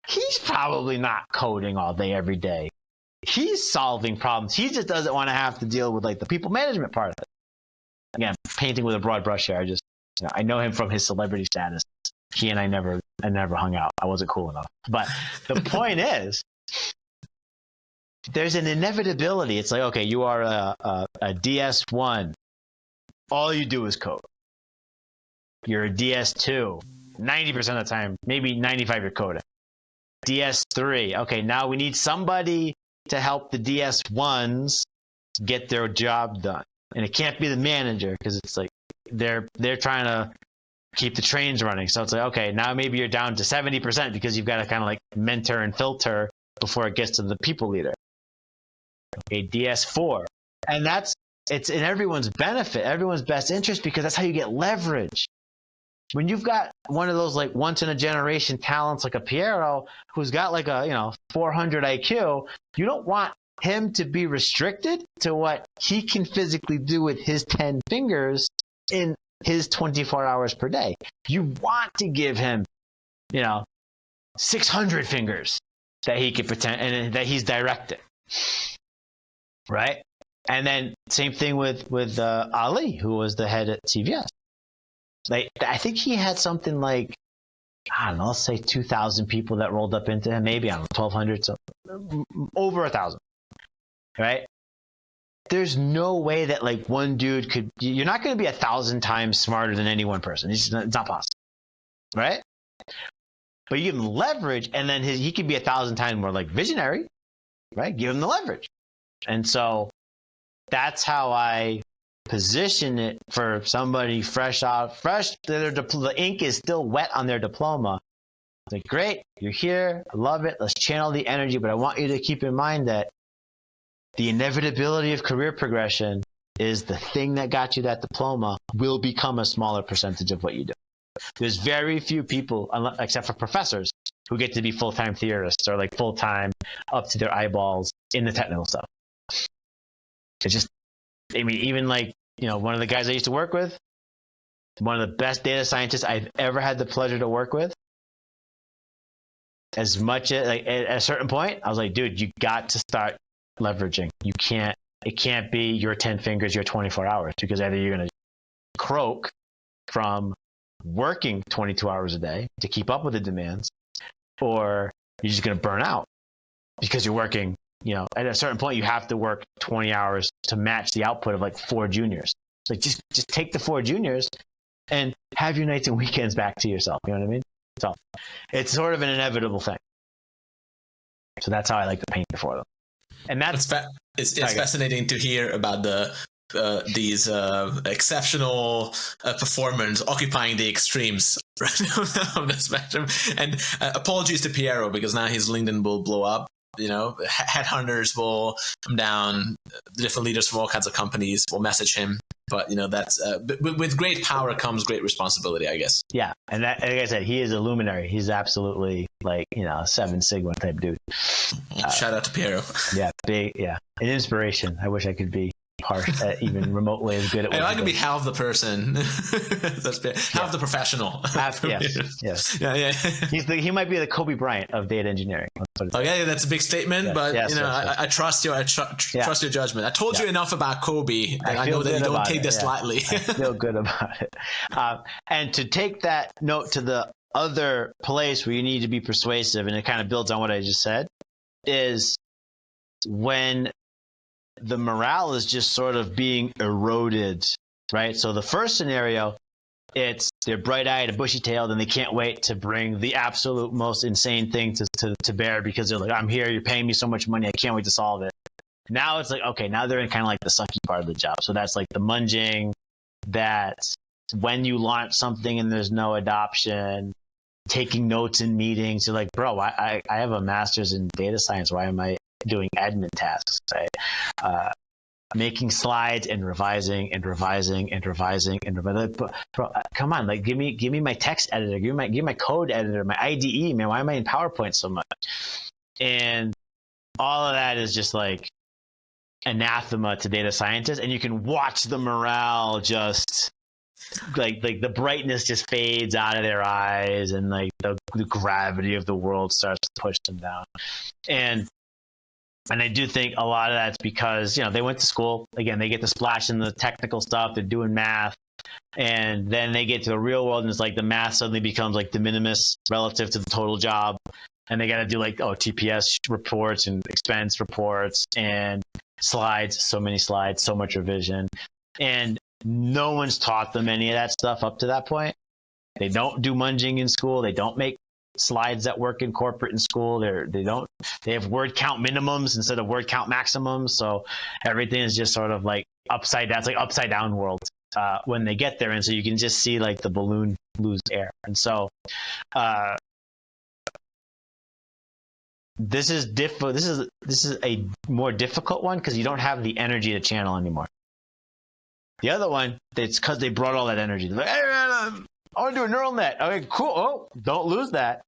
he's probably not coding all day, every day. He's solving problems. He just doesn't want to have to deal with like the people management part of it. Again, painting with a broad brush here. I know him from his celebrity status. He and I never hung out. I wasn't cool enough. But the point is, there's an inevitability. It's like, okay, you are a DS1. All you do is code. You're a DS2. 90% of the time, maybe 95% you're coding. DS3. Okay, now we need somebody to help the DS1s get their job done. And it can't be the manager because it's like they're trying to keep the trains running. So it's like, okay, now maybe you're down to 70% because you've got to kind of like mentor and filter before it gets to the people leader. Okay, DS4. And it's in everyone's benefit, everyone's best interest, because that's how you get leverage. When you've got one of those like once in a generation talents like a Piero who's got like a 400 IQ, you don't want him to be restricted to what he can physically do with his 10 fingers in his 24 hours per day. You want to give him 600 fingers that he can pretend and that he's directing, right? And then same thing with Ali, who was the head at CVS. Like, I think he had something like, I don't know, let's say 2,000 people that rolled up into him. Maybe, I don't know, 1,200, so over 1,000, right? There's no way that like one dude could, you're not going to be 1,000 times smarter than any one person. It's not possible, right? But you give him leverage, and then he could be 1,000 times more like visionary, right? Give him the leverage. And so that's how I position it for somebody fresh. The ink is still wet on their diploma. It's like, great, you're here, I love it, let's channel the energy, but I want you to keep in mind that the inevitability of career progression is the thing that got you that diploma will become a smaller percentage of what you do. There's very few people, except for professors, who get to be full-time theorists or like full-time up to their eyeballs in the technical stuff. It's just, I mean, even like, one of the guys I used to work with, one of the best data scientists I've ever had the pleasure to work with, as much as like at a certain point, I was like, dude, you got to start leveraging. It can't be your 10 fingers, your 24 hours, because either you're going to croak from working 22 hours a day to keep up with the demands, or you're just going to burn out because you're working, at a certain point, you have to work 20 hours to match the output of like 4 juniors. Like just take the 4 juniors and have your nights and weekends back to yourself. You know what I mean? So it's sort of an inevitable thing. So that's how I like to paint it for them. And it's fascinating to hear about these exceptional performers occupying the extremes of the spectrum. And apologies to Piero, because now his LinkedIn will blow up. Headhunters will come down, different leaders from all kinds of companies will message him. But that's with great power comes great responsibility, I guess. Yeah, and that, like I said, he is a luminary. He's absolutely like 7 Sigma type dude. Shout out to Piero. Yeah, big. Yeah, an inspiration. I wish I could be even remotely as good at what I could be half the person. Half the professional. Yes. Yeah. He might be the Kobe Bryant of data engineering. Yeah, that's a big statement, but I trust you. I trust your judgment. I told you enough about Kobe, and I know that you don't take this lightly. I feel good about it. And to take that note to the other place where you need to be persuasive, and it kind of builds on what I just said, is when the morale is just sort of being eroded, right? So the first scenario, they're bright-eyed and bushy-tailed, and they can't wait to bring the absolute most insane thing to bear, because they're like, I'm here, you're paying me so much money, I can't wait to solve it. Now it's like, okay, now they're in kind of like the sucky part of the job. So that's like the munging, that when you launch something and there's no adoption, taking notes in meetings, you're like, bro, I have a master's in data science, why am I doing admin tasks, right? Making slides and revising. But, bro, come on, like give me my text editor, give me my code editor, my IDE, man. Why am I in PowerPoint so much? And all of that is just like anathema to data scientists, and you can watch the morale just like the brightness just fades out of their eyes, and like the gravity of the world starts to push them down. And I do think a lot of that's because, they went to school. Again, they get to splash in the technical stuff. They're doing math. And then they get to the real world, and it's like the math suddenly becomes like de minimis relative to the total job. And they got to do like, TPS reports and expense reports and slides, so many slides, so much revision. And no one's taught them any of that stuff up to that point. They don't do munging in school. They don't make slides that work in corporate in school. They have word count minimums instead of word count maximums. So everything is just sort of like upside down. It's like upside down world when they get there. And so you can just see like the balloon lose air. And so this is a more difficult one, because you don't have the energy to channel anymore. The other one, it's because they brought all that energy. They're like, hey man, I want to do a neural net. Okay, cool. Oh, don't lose that.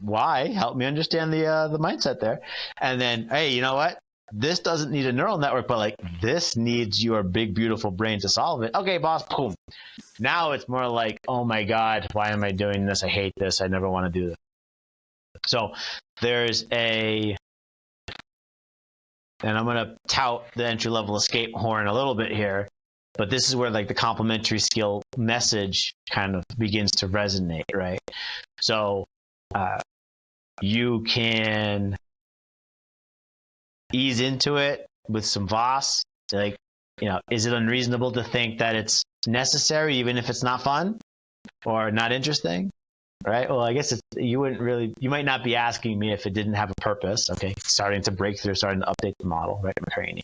Why? Help me understand the mindset there. And then, hey, you know what? This doesn't need a neural network, but like this needs your big, beautiful brain to solve it. Okay, boss, boom. Now it's more like, oh my God, why am I doing this? I hate this. I never want to do this. So there's and I'm going to tout the entry-level escape horn a little bit here, but this is where like the complementary skill message kind of begins to resonate, right? So you can ease into it with some Voss, like, is it unreasonable to think that it's necessary even if it's not fun or not interesting? right? Well, I guess you might not be asking me if it didn't have a purpose. Okay, starting to break through, starting to update the model, right? McCraney.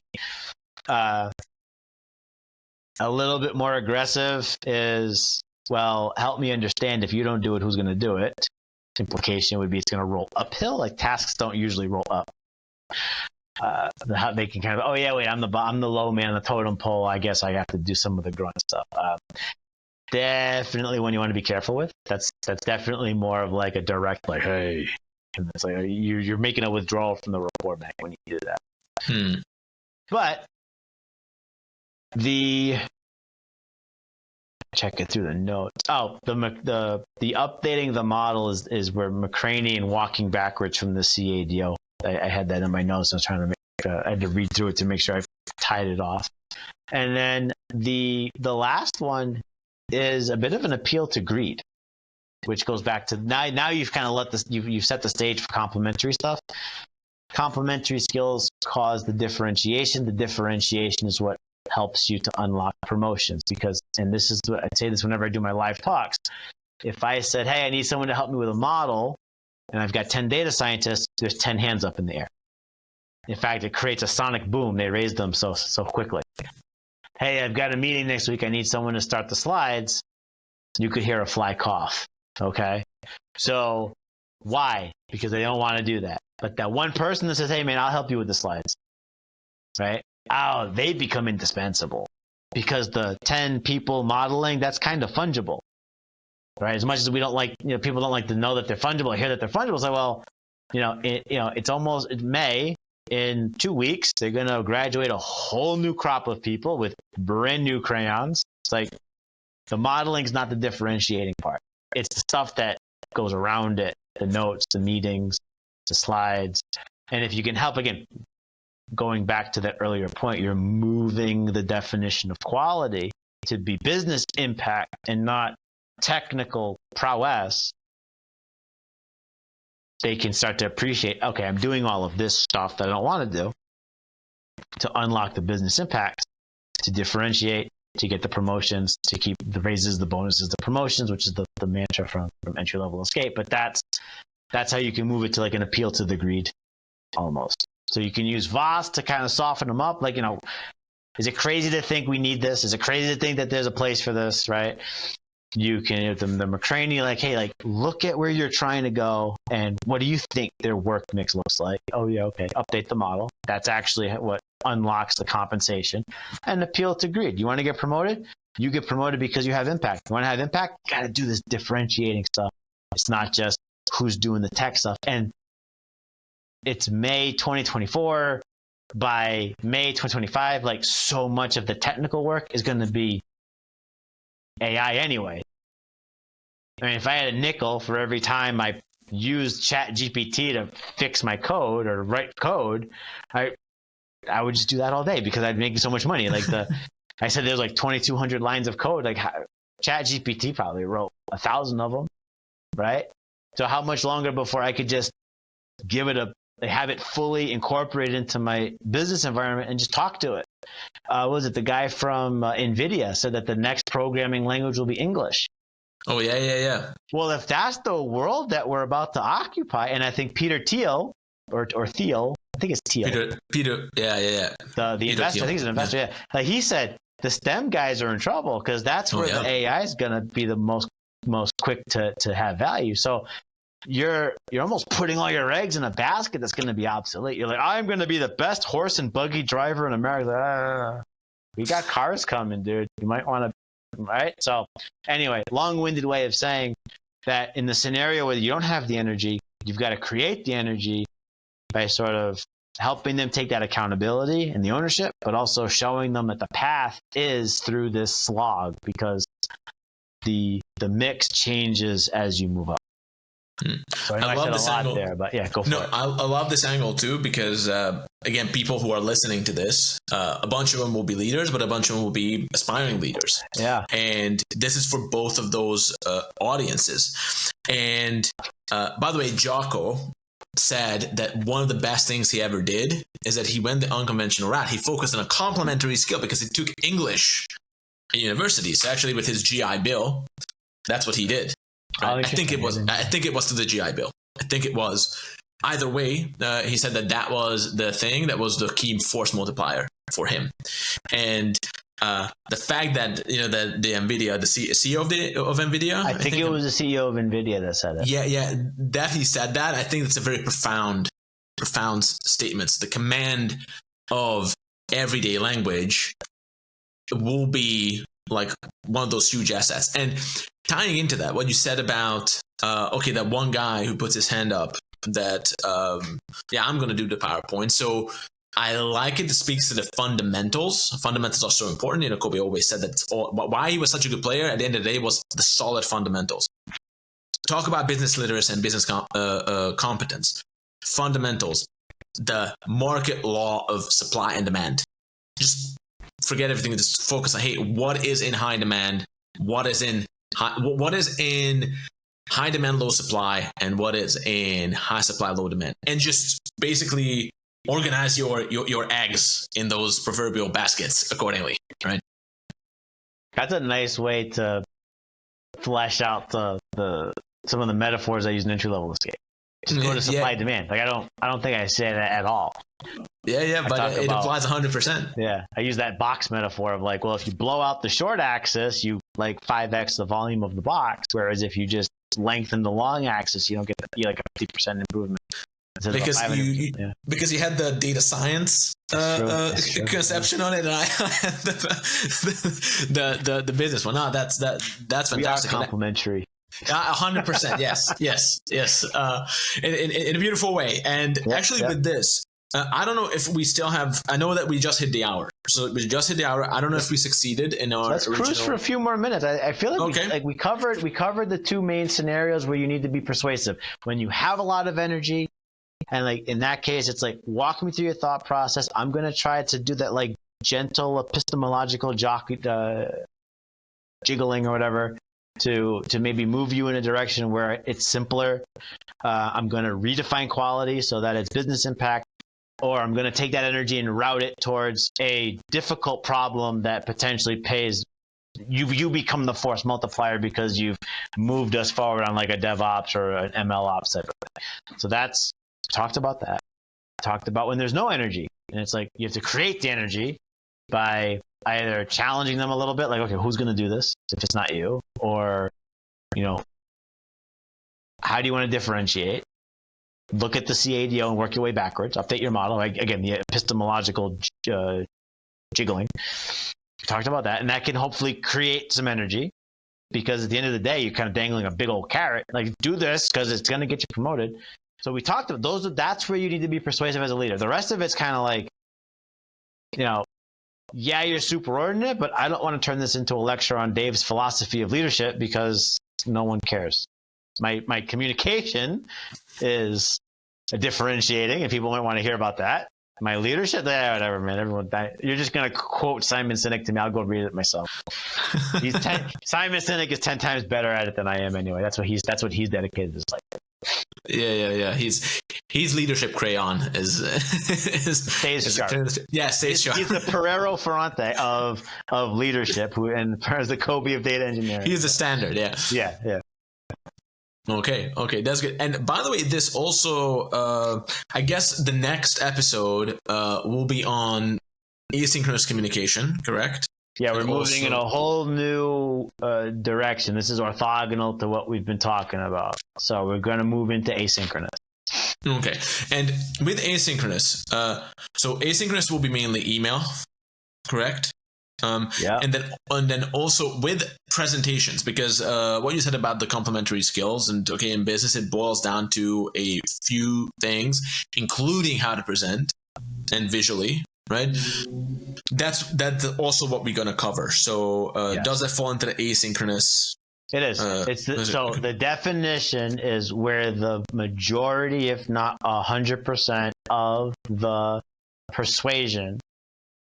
A little bit more aggressive is, well, help me understand, if you don't do it, who's going to do it? Implication would be it's going to roll uphill. Like tasks don't usually roll up. They can kind of, oh yeah, wait, I'm the low man on the totem pole. I guess I have to do some of the grunt stuff. Definitely one you want to be careful with. That's definitely more of like a direct, like, hey, and it's like you're making a withdrawal from the report back when you do that. But check it through the notes. Oh, the updating the model is where McCraney and walking backwards from the CADO. I had that in my notes. I was trying to I had to read through it to make sure I tied it off. And then the last one is a bit of an appeal to greed, which goes back to now you've kind of you've set the stage for complementary stuff. Complementary skills cause the differentiation. The differentiation is what helps you to unlock promotions, because, and this is what I say this whenever I do my live talks. If I said, hey, I need someone to help me with a model, and I've got 10 data scientists, there's 10 hands up in the air. In fact, it creates a sonic boom. They raise them so quickly. Hey, I've got a meeting next week. I need someone to start the slides. You could hear a fly cough. Okay. So why? Because they don't want to do that. But that one person that says, hey man, I'll help you with the slides. Right? Oh, they become indispensable, because the 10 people modeling, that's kind of fungible. Right? As much as we don't like, people don't like to know that they're fungible, hear that they're fungible. It's like, well, it's May. In 2 weeks, they're going to graduate a whole new crop of people with brand new crayons. It's like the modeling is not the differentiating part. It's the stuff that goes around it, the notes, the meetings, the slides. And if you can help, again, going back to that earlier point, you're moving the definition of quality to be business impact and not technical prowess. They can start to appreciate, okay, I'm doing all of this stuff that I don't want to do to unlock the business impact, to differentiate, to get the promotions, to keep the raises, the bonuses, the promotions, which is the mantra from entry-level escape. But that's how you can move it to like an appeal to the greed almost. So you can use VOS to kind of soften them up. Like, is it crazy to think we need this? Is it crazy to think that there's a place for this, right? You can, the McCraney, like, hey, like, look at where you're trying to go, and what do you think their work mix looks like? Oh, yeah, okay. Update the model. That's actually what unlocks the compensation. And appeal to greed. You want to get promoted? You get promoted because you have impact. You want to have impact? You got to do this differentiating stuff. It's not just who's doing the tech stuff. And it's May 2024. By May 2025, like, so much of the technical work is going to be AI anyway. I mean, if I had a nickel for every time I used ChatGPT to fix my code or write code, I would just do that all day, because I'd make so much money. Like I said, there's like 2,200 lines of code. Like ChatGPT probably wrote 1,000 of them, right? So how much longer before I could just have it fully incorporated into my business environment and just talk to it? Was it the guy from NVIDIA said that the next programming language will be English? Oh, yeah. Well, if that's the world that we're about to occupy, and I think Peter Thiel, or Thiel, I think it's Thiel. Peter, yeah. The Peter investor, Thiel. I think he's an investor, yeah. Like he said, the STEM guys are in trouble, because that's where the AI is going to be the most quick to have value. So you're almost putting all your eggs in a basket that's going to be obsolete. You're like, I'm going to be the best horse and buggy driver in America. We got cars coming, dude. You might want to, right? So anyway, long-winded way of saying that in the scenario where you don't have the energy, you've got to create the energy by sort of helping them take that accountability and the ownership, but also showing them that the path is through this slog, because the mix changes as you move up. So I love this angle there, but yeah, go for it. I love this angle too, because again, people who are listening to this, a bunch of them will be leaders, but a bunch of them will be aspiring leaders. Yeah. And this is for both of those audiences. And by the way, Jocko said that one of the best things he ever did is that he went the unconventional route. He focused on a complementary skill because he took English at university. So actually with his GI Bill, that's what he did. Right? I think it was to the GI Bill. I think it was. Either way, he said that was the thing that was the key force multiplier for him. And the fact that the NVIDIA, the CEO of NVIDIA, I think it was the CEO of NVIDIA that said it. Yeah, that he said that. I think it's a very profound statement. The command of everyday language will be like one of those huge assets. And tying into that, what you said about that one guy who puts his hand up that I'm going to do the PowerPoint. So I like it. It speaks to the fundamentals. Fundamentals are so important. Kobe always said that why he was such a good player at the end of the day was the solid fundamentals. Talk about business literacy and business competence. Fundamentals, the market law of supply and demand. Just forget everything. Just focus on, hey, what is in high demand? What is in high demand, low supply, and what is in high supply, low demand? And just basically organize your eggs in those proverbial baskets accordingly, right? That's a nice way to flesh out the some of the metaphors I use in entry level escape. Just go to supply and demand. Like I don't think I say that at all. Yeah, but it applies 100%. Yeah, I use that box metaphor of like, well, if you blow out the short axis, you like 5x the volume of the box, whereas if you just lengthen the long axis, you don't get like a 50% improvement. Because you had the data science conception on it, and I had the business one. No, that's fantastic. We are complementary. 100%. Yes. In a beautiful way. And with this, I don't know if we still have. I know that we just hit the hour, so we just hit the hour. I don't know if we succeeded in our. Let's cruise for a few more minutes. I feel like we covered the two main scenarios where you need to be persuasive. When you have a lot of energy, and like in that case, it's like walk me through your thought process. I'm gonna try to do that like gentle epistemological jiggling or whatever to maybe move you in a direction where it's simpler. I'm gonna redefine quality so that it's business impact. Or I'm going to take that energy and route it towards a difficult problem that potentially pays. You become the force multiplier because you've moved us forward on like a DevOps or an ML ops type of thing. So that's talked about that. Talked about when there's no energy, and it's like you have to create the energy by either challenging them a little bit, like, okay, who's going to do this if it's not you, or how do you want to differentiate? Look at the CADO and work your way backwards. Update your model. Again, the epistemological jiggling. We talked about that, and that can hopefully create some energy because at the end of the day, you're kind of dangling a big old carrot. Like, do this because it's going to get you promoted. So we talked about those. That's where you need to be persuasive as a leader. The rest of it's kind of like, you're superordinate, but I don't want to turn this into a lecture on Dave's philosophy of leadership because no one cares. My communication is differentiating, and people might want to hear about that. My leadership, whatever, man. Everyone, you're just gonna quote Simon Sinek to me. I'll go read it myself. Simon Sinek is 10 times better at it than I am, anyway. That's what he's dedicated his life. Yeah. He's leadership crayon stays sharp. Stays sharp. He's the Pereiro Ferrante of leadership, and as the Kobe of data engineering. He's the standard. Yeah. Okay, that's good. And by the way, this also, I guess the next episode will be on asynchronous communication, correct? Yeah, we're moving in a whole new direction. This is orthogonal to what we've been talking about. So we're going to move into asynchronous. Okay, and with asynchronous, so asynchronous will be mainly email, correct? And then also with presentations, because what you said about the complementary skills, and in business it boils down to a few things, including how to present and visually, right? That's also what we're going to cover. So does that fall into the asynchronous? It is. The definition is where the majority, if not 100%, of the persuasion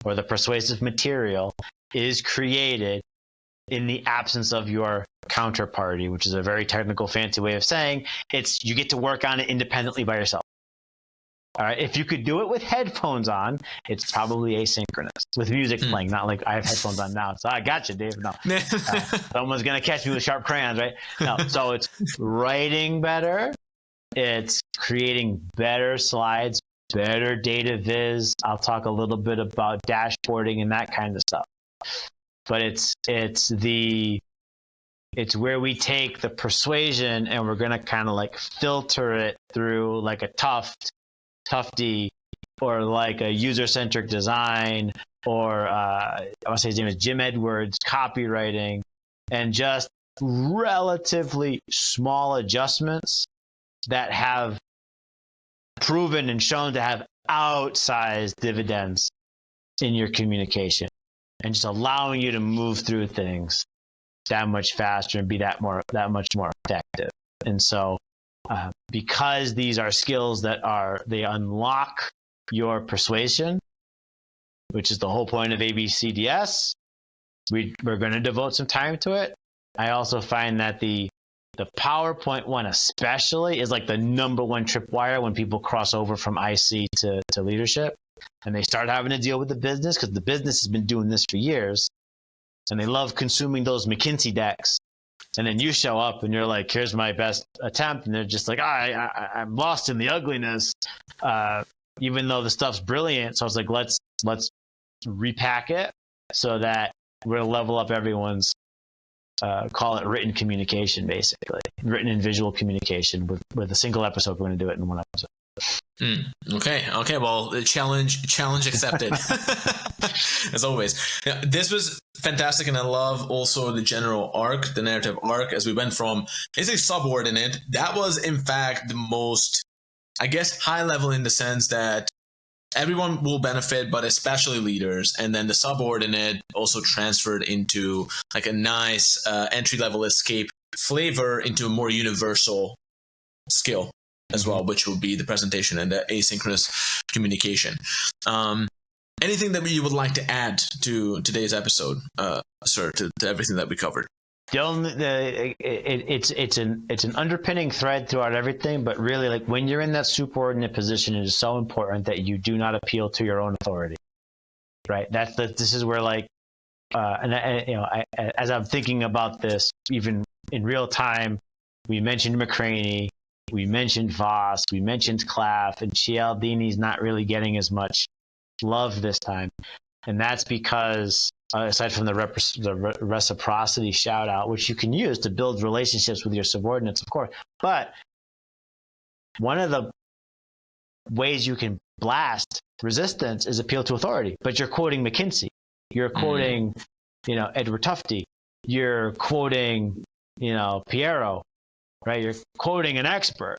or the persuasive material is created in the absence of your counterparty, which is a very technical, fancy way of saying you get to work on it independently by yourself. All right. If you could do it with headphones on, it's probably asynchronous with music playing. Not like I have headphones on now. So I got you, Dave. No, someone's going to catch me with sharp crayons, right? No. So it's writing better. It's creating better slides, better data viz. I'll talk a little bit about dashboarding and that kind of stuff. But it's where we take the persuasion and we're going to kind of like filter it through like a Tufty, or like a user-centric design, or I want to say his name is Jim Edwards, copywriting, and just relatively small adjustments that have proven and shown to have outsized dividends in your communication, and just allowing you to move through things that much faster and be that much more effective. And so because these are skills that they unlock your persuasion, which is the whole point of ABCDS, we're going to devote some time to it. I also find that the PowerPoint one especially is like the number one tripwire when people cross over from IC to leadership, and they start having to deal with the business, because the business has been doing this for years, and they love consuming those McKinsey decks. And then you show up and you're like, here's my best attempt. And they're just like, I'm lost in the ugliness, even though the stuff's brilliant. So I was like, let's repack it so that we're going to level up everyone's, call it written communication, basically. Written and visual communication. With a single episode, we're going to do it in one episode. Okay. Well, the challenge accepted. As always. This was fantastic, and I love also the general arc, the narrative arc, as we went from is a subordinate. That was in fact the most, I guess, high level in the sense that everyone will benefit, but especially leaders. And then the subordinate also transferred into like a nice entry level escape flavor into a more universal skill as well, which will be the presentation and the asynchronous communication. Anything that you would like to add to today's episode, sir, to everything that we covered? It's an underpinning thread throughout everything, but really, like, when you're in that superordinate position, it is so important that you do not appeal to your own authority, right? This is where, like, as I'm thinking about this, even in real time, we mentioned McCraney, we mentioned Voss, we mentioned Claff, and Cialdini's not really getting as much love this time, and that's because aside from the reciprocity shout out, which you can use to build relationships with your subordinates, of course, but one of the ways you can blast resistance is appeal to authority. But you're quoting McKinsey, you're quoting Edward Tufte, you're quoting Piero, right? You're quoting an expert.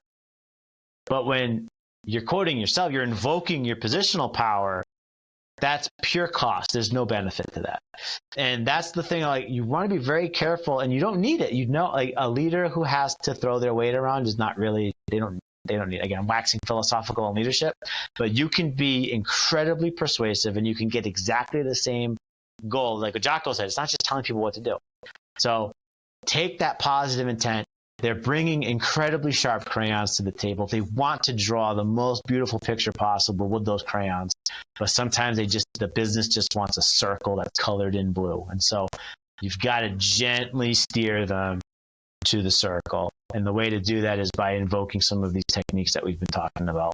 But when you're quoting yourself, you're invoking your positional power. That's pure cost. There's no benefit to that. And that's the thing, like, you want to be very careful, and you don't need it. Like, a leader who has to throw their weight around is not really, they don't need, again, I'm waxing philosophical on leadership, but you can be incredibly persuasive and you can get exactly the same goal. Like what Jocko said, it's not just telling people what to do. So take that positive intent. They're bringing incredibly sharp crayons to the table. They want to draw the most beautiful picture possible with those crayons, but sometimes the business just wants a circle that's colored in blue. And so you've got to gently steer them to the circle. And the way to do that is by invoking some of these techniques that we've been talking about.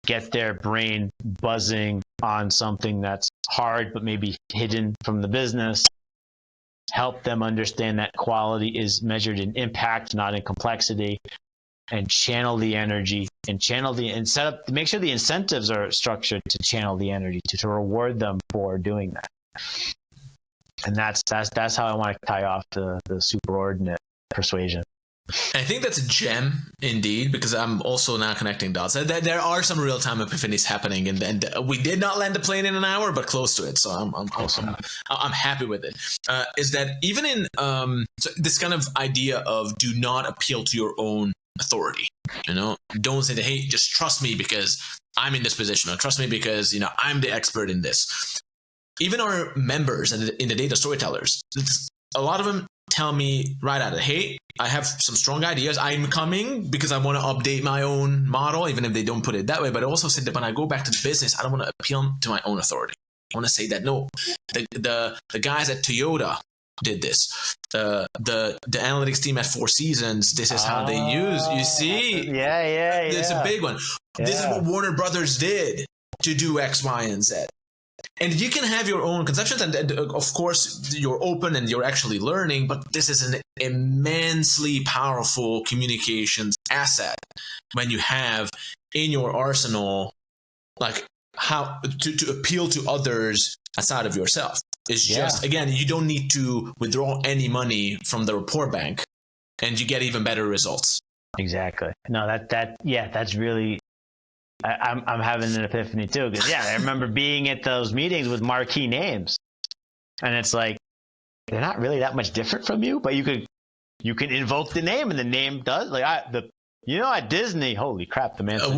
Get their brain buzzing on something that's hard, but maybe hidden from the business. Help them understand that quality is measured in impact, not in complexity, and channel the energy and set up, make sure the incentives are structured to channel the energy, to reward them for doing that. And that's how I want to tie off the superordinate persuasion. I think that's a gem indeed, because I'm also now connecting dots. There are some real-time epiphanies happening, and we did not land the plane in an hour, but close to it. So I'm happy with it. Is that even in so this kind of idea of do not appeal to your own authority? Don't say that, hey, just trust me because I'm in this position, or trust me because I'm the expert in this. Even our members in the Data Storytellers, a lot of them tell me right out of, hey, I have some strong ideas. I'm coming because I want to update my own model, even if they don't put it that way. But I also said that when I go back to the business, I don't want to appeal to my own authority. I want to say that no, the guys at Toyota did this. The analytics team at Four Seasons, this is how they use. You see, it's a big one. Yeah. This is what Warner Brothers did to do X, Y, and Z. And you can have your own conceptions, and of course you're open and you're actually learning, but this is an immensely powerful communications asset when you have in your arsenal like how to appeal to others outside of yourself. It's just, again, you don't need to withdraw any money from the report bank and you get even better results. Exactly. No, that's really, I'm having an epiphany too. Because I remember being at those meetings with marquee names, and it's like they're not really that much different from you, but you can invoke the name, and the name does at Disney. Holy crap, the man. And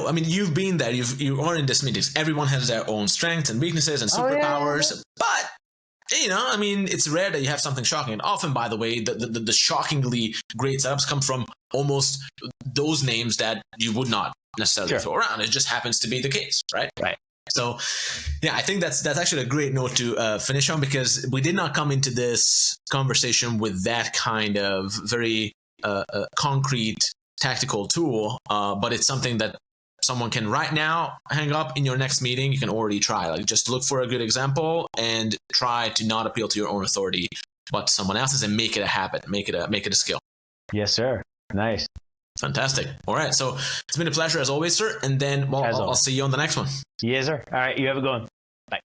I mean, you've been there. You are in these meetings. Everyone has their own strengths and weaknesses and superpowers, but. I mean, it's rare that you have something shocking. And often, by the way, the shockingly great setups come from almost those names that you would not necessarily throw around. It just happens to be the case, right? Right. So, I think that's actually a great note to finish on, because we did not come into this conversation with that kind of very concrete tactical tool, but it's something that someone can right now hang up in your next meeting. You can already try, like, just look for a good example and try to not appeal to your own authority, but someone else's, and make it a habit, make it a skill. Yes, sir. Nice. Fantastic. All right. So it's been a pleasure as always, sir. And then I'll see you on the next one. Yes, sir. All right. You have a good one. Bye.